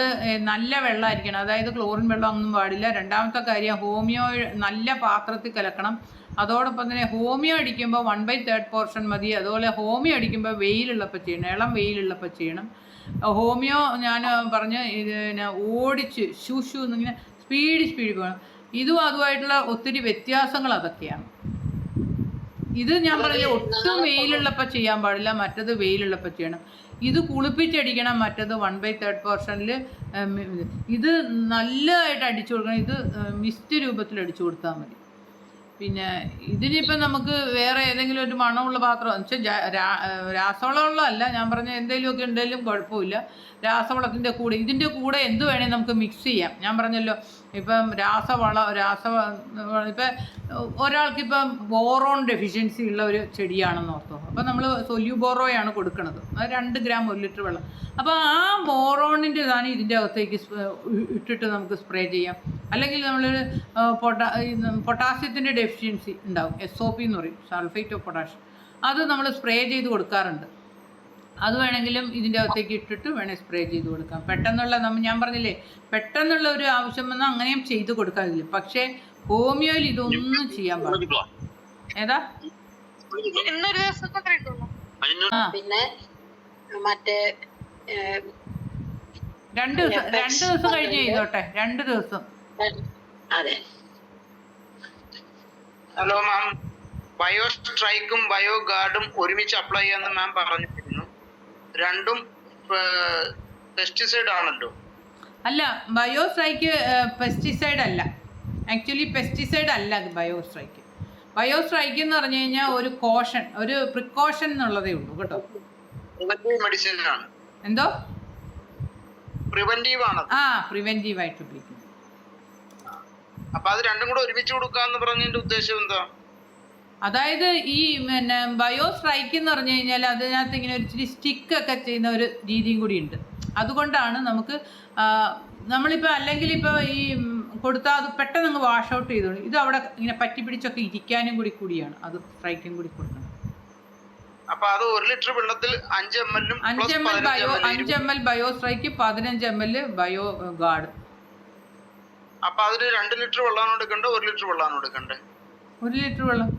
നല്ല വെള്ളമായിരിക്കണം. അതായത് ക്ലോറിൻ വെള്ളം ഒന്നും പാടില്ല. രണ്ടാമത്തെ കാര്യം, ഹോമിയോ നല്ല പാത്രത്തിൽ കലക്കണം. അതോടൊപ്പം തന്നെ ഹോമിയോ അടിക്കുമ്പോൾ 1/3 പോർഷൻ മതി. അതുപോലെ ഹോമിയോ അടിക്കുമ്പോൾ വെയിലുള്ളപ്പോൾ ചെയ്യണം, ഇളം വെയിലുള്ളപ്പോൾ ചെയ്യണം. ഹോമിയോ ഞാൻ പറഞ്ഞ് ഇതിനെ ഓടിച്ച് ഷൂ എന്നിങ്ങനെ സ്പീഡ് പോകണം. ഇതും അതുമായിട്ടുള്ള ഒത്തിരി വ്യത്യാസങ്ങൾ അതൊക്കെയാണ്. ഇത് ഞാൻ പറഞ്ഞ ഒട്ടും വെയിലുള്ളപ്പോൾ ചെയ്യാൻ പാടില്ല, മറ്റത് വെയിലുള്ളപ്പോൾ ചെയ്യണം. ഇത് കുളിപ്പിച്ചടിക്കണം, മറ്റത് 1/3 പോർഷനിൽ. ഇത് നല്ലതായിട്ട് അടിച്ചു കൊടുക്കണം. ഇത് മിസ്റ്റ് രൂപത്തിൽ അടിച്ചു കൊടുത്താൽ മതി. പിന്നെ ഇതിനിപ്പം നമുക്ക് വേറെ ഏതെങ്കിലും ഒരു മണമുള്ള പാത്രം എന്ന് വെച്ചാൽ രാസവളമുള്ളതല്ല ഞാൻ പറഞ്ഞ, എന്തെങ്കിലുമൊക്കെ ഉണ്ടെങ്കിലും കുഴപ്പമില്ല. രാസവളത്തിൻ്റെ കൂടെ ഇതിൻ്റെ കൂടെ എന്ത് വേണേൽ നമുക്ക് മിക്സ് ചെയ്യാം. ഞാൻ പറഞ്ഞല്ലോ, ഇപ്പം ഇപ്പം ഒരാൾക്കിപ്പം ബോറോൺ ഡെഫിഷ്യൻസി ഉള്ള ഒരു ചെടിയാണെന്ന് ഓർത്തോ. അപ്പം നമ്മൾ സൊല്യൂബോറോയാണ് കൊടുക്കുന്നത്. അത് 2 ഗ്രാം 1 ലിറ്റർ വെള്ളം. അപ്പോൾ ആ ബോറോണിൻ്റെതാണ് ഇതിൻ്റെ അകത്തേക്ക് ഇട്ടിട്ട് നമുക്ക് സ്പ്രേ ചെയ്യാം. അല്ലെങ്കിൽ നമ്മൾ പൊട്ടാസ്യത്തിൻ്റെ ഡെഫിഷ്യൻസി ഉണ്ടാവും, SOP എന്ന് പറയും, സൾഫേറ്റ് ഓഫ് പൊട്ടാഷ്യം. അത് നമ്മൾ സ്പ്രേ ചെയ്ത് കൊടുക്കാറുണ്ട്. അത് വേണമെങ്കിലും ഇതിൻ്റെ അകത്തേക്ക് ഇട്ടിട്ട് വേണേൽ സ്പ്രേ ചെയ്ത് കൊടുക്കാം. പെട്ടെന്നുള്ള ഞാൻ പറഞ്ഞില്ലേ, പെട്ടെന്നുള്ള ഒരു ആവശ്യം വന്നാൽ അങ്ങനെയും ചെയ്ത് കൊടുക്കാറില്ല. പക്ഷേ ഹോമിയോയിൽ ഇതൊന്നും ചെയ്യാൻ പാടില്ല. ഏതാ? പിന്നെ മറ്റേ 2 ദിവസം കഴിഞ്ഞ് ചെയ്തോട്ടെ. 2 ദിവസം. അതെ. ഹലോ മാം, ബയോ സ്ട്രൈക്കും ബയോ ഗാർഡും ഒരുമിച്ച് അപ്ലൈ ചെയ്യാന്ന് മാം പറഞ്ഞിരുന്നു. രണ്ടും പെസ്റ്റിസൈഡ് ആണല്ലോ? അല്ല, ബയോ സ്ട്രൈക്ക് പെസ്റ്റിസൈഡ് അല്ല. ആക്ച്വലി പെസ്റ്റിസൈഡ് അല്ല ബയോ സ്ട്രൈക്ക്. ബയോ സ്ട്രൈക്ക് എന്ന് പറഞ്ഞു കഴിഞ്ഞാൽ ഒരു കോഷൻ, ഒരു പ്രിക്കോഷൻ എന്നുള്ളതേ ഉള്ളൂ കേട്ടോ. മെഡിസിൻ ആണ്. എന്തോ? പ്രിവെന്റീവ് ആണ്. പ്രിവെന്റീവ് ആയിട്ട് ഉപയോഗിക്കുന്നു. അപ്പൊ അത് രണ്ടും കൂടെ ഒരുമിച്ച് കൊടുക്കാന്ന് പറഞ്ഞതിന്റെ ഉദ്ദേശം എന്താ? അതായത് ഈ ബയോ സ്ട്രൈക്ക് എന്ന് പറഞ്ഞു കഴിഞ്ഞാൽ അതിനകത്ത് ഇങ്ങനെ ഒരു ഇച്ചിരി സ്റ്റിക്കൊക്കെ ചെയ്യുന്ന ഒരു രീതിയും കൂടി ഉണ്ട്. അതുകൊണ്ടാണ് നമുക്ക് നമ്മളിപ്പോൾ അല്ലെങ്കിൽ ഇപ്പോൾ ഈ കൊടുത്താൽ അത് പെട്ടെന്ന് അങ്ങ് വാഷ് ഔട്ട് ചെയ്തോളൂ. ഇത് അവിടെ ഇങ്ങനെ പറ്റി പിടിച്ചൊക്കെ ഇരിക്കാനും കൂടിയാണ് അത് സ്ട്രൈക്കും കൂടി കൊടുക്കണം. അപ്പൊ അത് 1 ലിറ്റർ വെള്ളത്തിൽ 5 ml 5 ml bio strike, 15 ml bio guard. അപ്പൊ അതിന് 2 ലിറ്റർ വെള്ളമാണ് എടുക്കണ്ടേ, 1 ലിറ്റർ വെള്ളമാണ് എടുക്കണ്ടേ? 1 ലിറ്റർ വെള്ളം.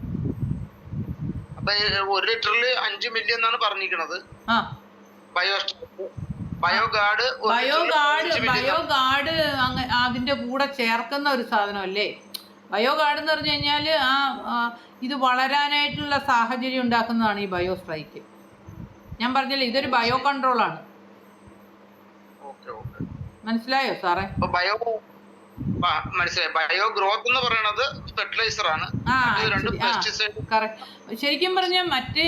അപ്പൊ 1 ലിറ്ററിൽ 5 മില്ലി എന്നാണ് പറഞ്ഞിരിക്കുന്നത്. ബയോ ഗാർഡ് അതിന്റെ കൂടെ ചേർക്കുന്ന ഒരു സാധനമല്ലേ ബയോ ഗാർഡ് എന്ന് പറഞ്ഞു കഴിഞ്ഞാൽ. ഇത് വളരാനായിട്ടുള്ള സാഹചര്യം ഉണ്ടാക്കുന്നതാണ് ഈ ബയോ സ്ട്രൈക്ക്. ഞാൻ പറഞ്ഞില്ലേ, ഇതൊരു ബയോ കൺട്രോളാണ്. മനസ്സിലായോ സാറേ? മനസ്സിലായി. ബയോ ഗ്രോത്ത് എന്ന് പറയുന്നത് ഫെർട്ടിലൈസർ ആണ്. ശരിക്കും പറഞ്ഞാൽ മറ്റേ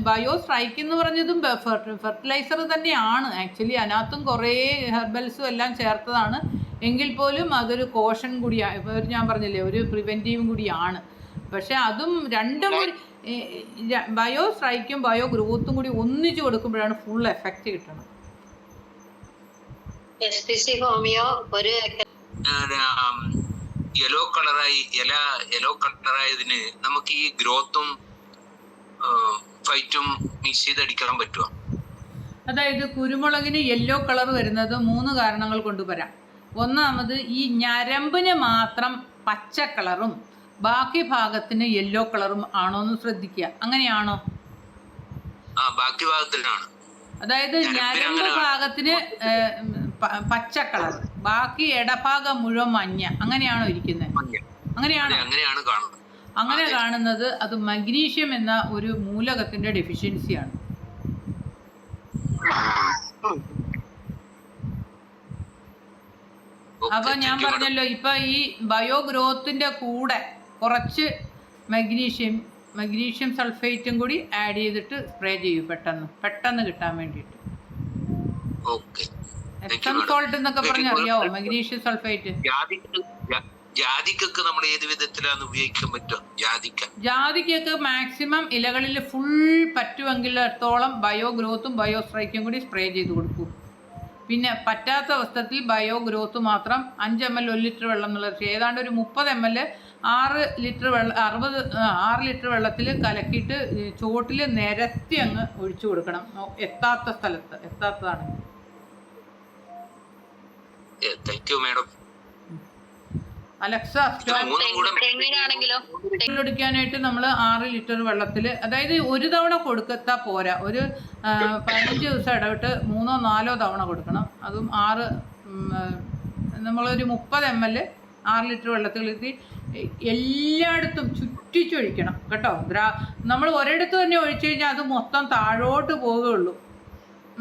ബയോ സ്ട്രൈക്ക് എന്ന് പറഞ്ഞതും ഫെർട്ടിലൈസർ തന്നെയാണ് ആക്ച്വലി. അതിനകത്തും കുറേ ഹെർബൽസും എല്ലാം ചേർത്തതാണ്. എങ്കിൽ പോലും അതൊരു കോഷൻ കൂടിയാണ്. ഇപ്പോൾ ഞാൻ പറഞ്ഞില്ലേ, ഒരു പ്രിവെന്റീവും കൂടിയാണ്. പക്ഷെ അതും രണ്ടും ബയോ സ്ട്രൈക്കും ബയോ ഗ്രോത്തും കൂടി ഒന്നിച്ച് കൊടുക്കുമ്പോഴാണ് ഫുൾ എഫക്റ്റ് കിട്ടുന്നത്. SPC ഹോമിയോ ഒരു ഏക്കർ യെല്ലോ കളറായതിന് നമുക്ക് ഈ ഗ്രോത്തും ഫൈറ്റും മിക്സ് ചെയ്തടിക്കാൻ പറ്റുമോ? അതായത് കുരുമുളകിന് യെല്ലോ കളർ വരുന്നത് 3 കാരണങ്ങൾ കൊണ്ട് വരാം. ഒന്നാമത് ഈ ഞരമ്പിന് മാത്രം പച്ച കളറും ബാക്കി ഭാഗത്തിന് യെല്ലോ കളറും ആണോ എന്ന് ശ്രദ്ധിക്കുക. അങ്ങനെയാണോ? ബാക്കി ഭാഗത്തിനാണ്. അതായത് ഞരമ്പ് ഭാഗത്തിന് പച്ച കളർ, ബാക്കി ഇടഭാഗം മുഴുവൻ മഞ്ഞ. അങ്ങനെയാണോ ഇരിക്കുന്നത്? അങ്ങനെയാണ് കാണുന്നത്. അങ്ങനെ കാണുന്നത് അത് മഗ്നീഷ്യം എന്ന ഒരു മൂലകത്തിന്റെ ഡെഫിഷ്യൻസിയാണ്. അപ്പൊ ഞാൻ പറഞ്ഞല്ലോ, ഇപ്പൊ ഈ ബയോ ഗ്രോത്തിന്റെ കൂടെ കുറച്ച് മഗ്നീഷ്യം സൾഫേറ്റും കൂടി ആഡ് ചെയ്തിട്ട് സ്പ്രേ ചെയ്യും പെട്ടെന്ന് കിട്ടാൻ വേണ്ടിയിട്ട്. എപ്സം സോൾട്ട് എന്നൊക്കെ പറഞ്ഞറിയാവോ? Magnesium sulphate. ജാതിക്കൊക്കെ നമ്മൾ ഏത് വിധത്തിലാണ് ഉപയോഗിക്കാൻ പറ്റുക? ജാതിക്കൊക്കെ മാക്സിമം ഇലകളിൽ ഫുൾ പറ്റുമെങ്കിലത്തോളം ബയോ ഗ്രോത്തും ബയോ സ്ട്രൈക്കും കൂടി സ്പ്രേ ചെയ്ത് കൊടുക്കും. പിന്നെ പറ്റാത്ത അവസ്ഥത്തിൽ ബയോ ഗ്രോത്ത് മാത്രം 5 ml 1 ലിറ്റർ വെള്ളം എന്നുള്ള ഏതാണ്ട് ഒരു 30 ml 6 ലിറ്റർ വെള്ളത്തിൽ കലക്കിയിട്ട് ചോട്ടിൽ നിരത്തി അങ്ങ് ഒഴിച്ചു കൊടുക്കണം. എത്താത്തതാണ്. അലക്സ ഒടിക്കാനായിട്ട് നമ്മൾ 6 ലിറ്റർ വെള്ളത്തിൽ, അതായത് ഒരു തവണ കൊടുക്കത്താ പോരാ, ഒരു 15 ദിവസം ഇടവിട്ട് 3 or 4 തവണ കൊടുക്കണം. അതും നമ്മളൊരു 30 ml 6 ലിറ്റർ വെള്ളത്തിലെത്തി എല്ലായിടത്തും ചുറ്റിച്ചൊഴിക്കണം കേട്ടോ. നമ്മൾ ഒരിടത്ത് തന്നെ ഒഴിച്ചു കഴിഞ്ഞാൽ അത് മൊത്തം താഴോട്ട് പോവുകയുള്ളൂ.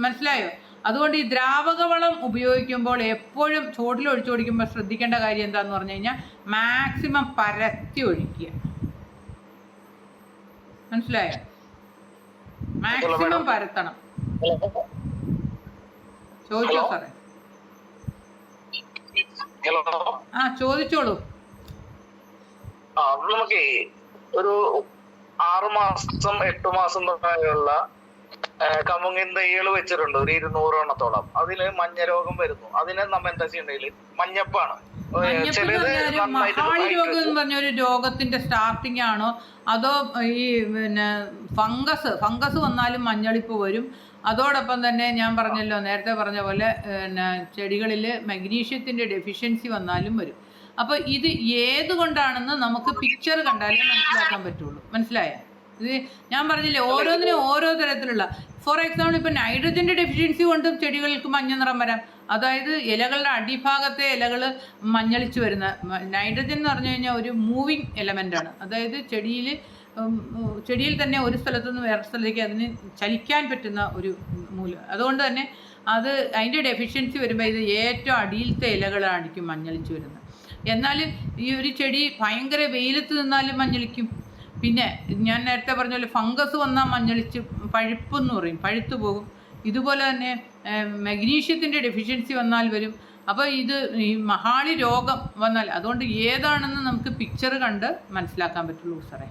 മനസ്സിലായോ? അതുകൊണ്ട് ഈ ദ്രാവക വളം ഉപയോഗിക്കുമ്പോൾ എപ്പോഴും ചോട്ടിൽ ഒഴിച്ചു കൊടുക്കുമ്പോൾ ശ്രദ്ധിക്കേണ്ട കാര്യം എന്താണെന്ന് പറഞ്ഞു കഴിഞ്ഞാൽ മാക്സിമം പരത്തി ഒഴിക്കുക. മനസ്സിലായോ? മാക്സിമം പരത്തണം. ചോദിച്ചോ സാറേ? ചോദിച്ചോളൂ. നമുക്ക് ഒരു 6 മാസം 8 മാസം തൊട്ടുള്ള കമുങ്ങിൻ തൈകൾ വെച്ചിട്ടുണ്ട്, ഒരു 200 എണ്ണത്തോളം. അതില് മഞ്ഞ രോഗം വരുന്നു. അതിന് നമ്മ എന്താ ചെയ്യണ്ടെങ്കിൽ മഞ്ഞപ്പാണ്. മഹാളി രോഗം എന്ന് പറഞ്ഞൊരു രോഗത്തിന്റെ സ്റ്റാർട്ടിങ് ആണോ അതോ ഈ ഫംഗസ് വന്നാലും മഞ്ഞളിപ്പ് വരും. അതോടൊപ്പം തന്നെ ഞാൻ പറഞ്ഞല്ലോ, നേരത്തെ പറഞ്ഞ പോലെ ചെടികളിൽ മഗ്നീഷ്യത്തിന്റെ ഡെഫിഷ്യൻസി വന്നാലും വരും. അപ്പോൾ ഇത് ഏതുകൊണ്ടാണെന്ന് നമുക്ക് പിക്ചർ കണ്ടാലേ മനസ്സിലാക്കാൻ പറ്റുള്ളൂ. മനസ്സിലായോ? ഇത് ഞാൻ പറഞ്ഞില്ലേ, ഓരോന്നിനും ഓരോ തരത്തിലുള്ള, ഫോർ എക്സാമ്പിൾ ഇപ്പം നൈട്രജൻ്റെ ഡെഫിഷ്യൻസി കൊണ്ടും ചെടികൾക്ക് മഞ്ഞ നിറം വരാം. അതായത് ഇലകളുടെ അടിഭാഗത്തെ ഇലകൾ മഞ്ഞളിച്ച് വരുന്ന, നൈട്രജൻ എന്ന് പറഞ്ഞു കഴിഞ്ഞാൽ ഒരു മൂവിങ് എലമെൻ്റാണ്. അതായത് ചെടിയിൽ തന്നെ ഒരു സ്ഥലത്തുനിന്ന് വേറെ സ്ഥലത്തേക്ക് അതിന് ചലിക്കാൻ പറ്റുന്ന ഒരു മൂലം. അതുകൊണ്ട് തന്നെ അതിൻ്റെ ഡെഫിഷ്യൻസി വരുമ്പോൾ ഇത് ഏറ്റവും അടിയിലത്തെ ഇലകളായിരിക്കും മഞ്ഞളിച്ച് വരുന്നത്. എന്നാൽ ഈ ഒരു ചെടി ഭയങ്കര വെയിലത്ത് നിന്നാലും മഞ്ഞളിക്കും. പിന്നെ ഞാൻ നേരത്തെ പറഞ്ഞ പോലെ ഫംഗസ് വന്നാൽ മഞ്ഞളിച്ച് പഴുപ്പെന്ന് പറയും, പഴുത്തു പോകും. ഇതുപോലെ തന്നെ മഗ്നീഷ്യത്തിൻ്റെ ഡെഫിഷ്യൻസി വന്നാൽ വരും. അപ്പോൾ ഈ മഹാളി രോഗം വന്നാൽ, അതുകൊണ്ട് ഏതാണെന്ന് നമുക്ക് പിക്ചർ കണ്ട് മനസ്സിലാക്കാൻ പറ്റുള്ളൂ സാറേ.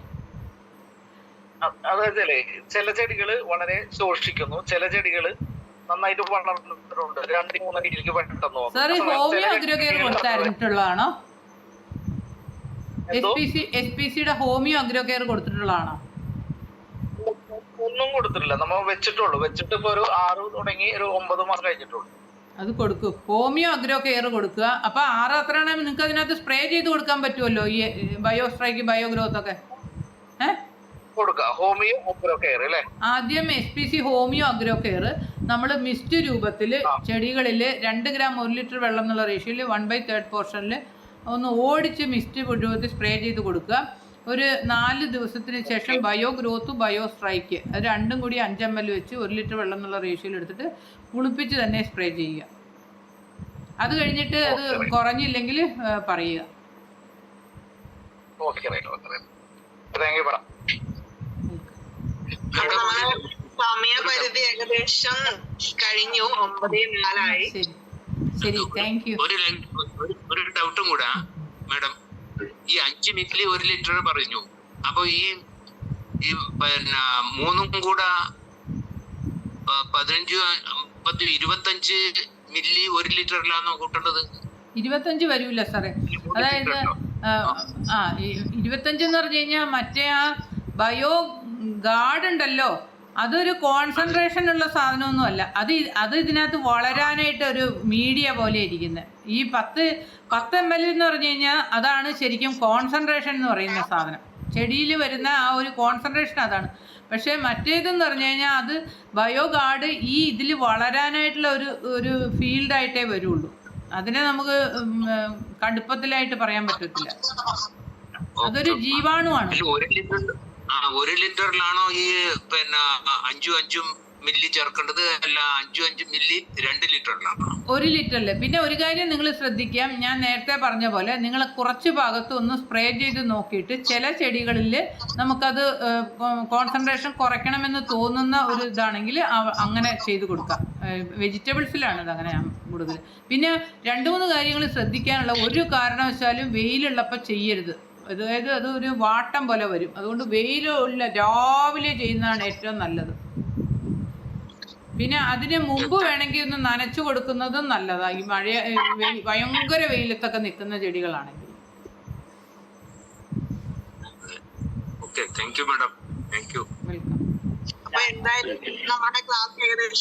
അതായത് ചില ചെടികൾ വളരെ ശോഷിക്കുന്നു, ചില ചെടികൾ നന്നായിട്ട് വളർന്നിട്ടുണ്ട്. 2-3 രീതിക്ക് പെട്ടെന്ന്. സാർ ഹോമിയോ അഗ്രോകെയർ കൊടുത്തായിരുന്നിട്ടുള്ളതാണോ? SPCയുടെ ഹോമിയോ അഗ്രോകെയർ കൊടുത്തിട്ടുള്ളതാണോ? ഒന്നും കൊടുത്തിട്ടില്ല, നമ്മൾ വെച്ചിട്ട് ഇപ്പൊ ഒരു 6 തുടങ്ങി ഒരു 9 മാസം കഴിഞ്ഞിട്ടുള്ളൂ. അത് കൊടുക്കും. ഹോമിയോ അഗ്രോകെയർ കൊടുക്കുക. അപ്പൊ 6 അത്രയാണെങ്കിൽ നിങ്ങൾക്ക് അതിനകത്ത് സ്പ്രേ ചെയ്ത് കൊടുക്കാൻ പറ്റുമല്ലോ, ഈ ബയോ സ്ട്രൈക്ക് ബയോ ഗ്രോത്ത് ഒക്കെ ഹോമിയോ അഗ്രോകെയർ അല്ലേ? ആദ്യം SPC ഹോമിയോ അഗ്രോകെയർ നമ്മൾ മിസ്റ്റ് രൂപത്തിൽ ചെടികളിൽ 2 ഗ്രാം 1 ലിറ്റർ വെള്ളം എന്നുള്ള റേഷ്യോയിൽ 1/3 പോർഷനിൽ ഒന്ന് ഓടിച്ച് മിസ്റ്റ് രൂപത്തിൽ സ്പ്രേ ചെയ്ത് കൊടുക്കുക. ഒരു 4 ദിവസത്തിന് ശേഷം ബയോ ഗ്രോത്ത് ബയോ സ്ട്രൈക്ക് അത് രണ്ടും കൂടി 5 ml വെച്ച് 1 ലിറ്റർ വെള്ളം എന്നുള്ള റേഷ്യോയിൽ എടുത്തിട്ട് കുളിപ്പിച്ച് തന്നെ സ്പ്രേ ചെയ്യുക. അത് കഴിഞ്ഞിട്ട് അത് കുറഞ്ഞില്ലെങ്കിൽ പറയുക. സമയപരിധി ഏകദേശം കഴിഞ്ഞു. 9:04 ശരി, താങ്ക് യു. ഒരു ഡൗട്ടും കൂടാ മാഡം, ഈ 5 മില്ലി 1 ലിറ്റർ പറഞ്ഞു. അപ്പൊ ഈ ഈ പിന്നെ മൂന്നും കൂടെ 15 10 25 മില്ലി 1 ലിറ്ററിലാണോ കൂട്ടേണ്ടത്? 25 വരൂല സാറേ. അതായത് 25 എന്ന് പറഞ്ഞു കഴിഞ്ഞാൽ മറ്റേ ആ ബയോ ഗാർഡ് ഉണ്ടല്ലോ, അതൊരു കോൺസെൻട്രേഷൻ ഉള്ള സാധനമൊന്നും അല്ല. അത് ഇതിനകത്ത് വളരാനായിട്ട് ഒരു മീഡിയ പോലെ ഇരിക്കുന്നത്. ഈ 10 ml എന്ന് പറഞ്ഞു കഴിഞ്ഞാൽ അതാണ് ശരിക്കും കോൺസെൻട്രേഷൻ എന്ന് പറയുന്ന സാധനം. ചെടിയിൽ വരുന്ന ആ ഒരു കോൺസെൻട്രേഷൻ അതാണ്. പക്ഷേ മറ്റേതെന്ന് പറഞ്ഞു കഴിഞ്ഞാൽ അത് ബയോ ഗാർഡ് ഈ ഇതിൽ വളരാനായിട്ടുള്ള ഒരു ഫീൽഡായിട്ടേ വരുള്ളൂ. അതിനെ നമുക്ക് കടുപ്പത്തിലായിട്ട് പറയാൻ പറ്റത്തില്ല. അതൊരു ജീവാണുവാണ്. 1 ലിറ്ററിലാണോ ഈ പിന്നെ 5 മില്ലി ചേർക്കേണ്ടത്? അല്ല 5 മില്ലി 2 ലിറ്ററിലാണോ? 1 ലിറ്ററിൽ. പിന്നെ ഒരു കാര്യം നിങ്ങൾ ശ്രദ്ധിക്കാം, ഞാൻ നേരത്തെ പറഞ്ഞ പോലെ നിങ്ങൾ കുറച്ച് ഭാഗത്ത് ഒന്ന് സ്പ്രേ ചെയ്ത് നോക്കിയിട്ട് ചില ചെടികളിൽ നമുക്കത് കോൺസെൻട്രേഷൻ കുറയ്ക്കണമെന്ന് തോന്നുന്ന ഒരു ഇതാണെങ്കിൽ അങ്ങനെ ചെയ്ത് കൊടുക്കാം. വെജിറ്റബിൾസിലാണ് ഇത് അങ്ങനെ കൂടുതൽ. പിന്നെ 2-3 കാര്യങ്ങൾ ശ്രദ്ധിക്കാനുള്ള, ഒരു കാരണവശാലും വെയിലുള്ളപ്പോൾ ചെയ്യരുത്. അതായത് അത് ഒരു വാട്ടം പോലെ വരും. അതുകൊണ്ട് വെയിലുള്ള രാവിലെ ചെയ്യുന്നതാണ് ഏറ്റവും നല്ലത്. പിന്നെ അതിന് മുമ്പ് വേണമെങ്കിൽ ഒന്ന് നനച്ചു കൊടുക്കുന്നതും നല്ലതാണ്. ഈ ഭയങ്കര വെയിലത്തൊക്കെ നിൽക്കുന്ന ചെടികളാണെങ്കിൽ. Okay, thank you madam. Thank you. Welcome. അപ്പൊ എന്തായാലും നമ്മുടെ ക്ലാസ് ഏകദേശം